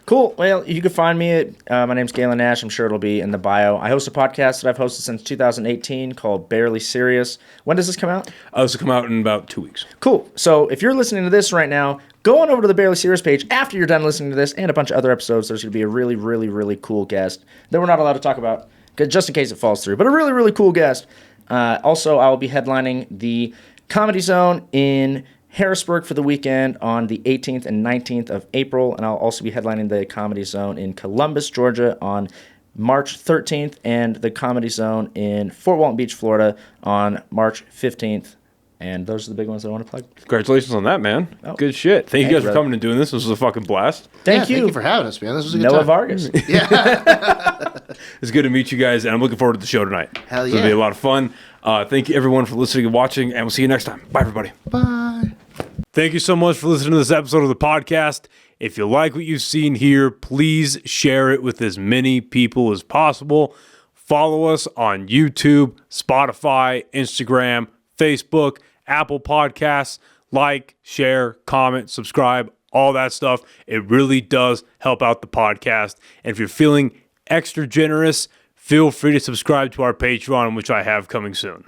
Cool. Well, you can find me at, my name's Galyn Nash. I'm sure it'll be in the bio. I host a podcast that I've hosted since 2018 called Barely Serious. When does this come out? This will come out in about 2 weeks. Cool. So if you're listening to this right now, go on over to the Barely Serious page after you're done listening to this and a bunch of other episodes. There's going to be a really, really, really cool guest that we're not allowed to talk about just in case it falls through. But a really, really cool guest. Also, I will be headlining the Comedy Zone in Harrisburg for the weekend on the 18th and 19th of April, and I'll also be headlining the Comedy Zone in Columbus, Georgia on March 13th, and the Comedy Zone in Fort Walton Beach, Florida on March 15th. And those are the big ones that I want to plug. Congratulations on that, man. Oh. Good shit. Thank you guys for brother. coming and doing this. This was a fucking blast. Thank you. Thank you for having us, man. This was a good Noah time. Vargas. It's good to meet you guys, and I'm looking forward to the show tonight. Hell It's going to be yeah. a lot of fun. Thank you, everyone, for listening and watching, and we'll see you next time. Bye, everybody. Bye. Thank you so much for listening to this episode of the podcast. If you like what you've seen here, please share it with as many people as possible. Follow us on YouTube, Spotify, Instagram, Facebook, Apple Podcasts. Like, share, comment, subscribe, all that stuff. It really does help out the podcast. And if you're feeling extra generous, feel free to subscribe to our Patreon, which I have coming soon.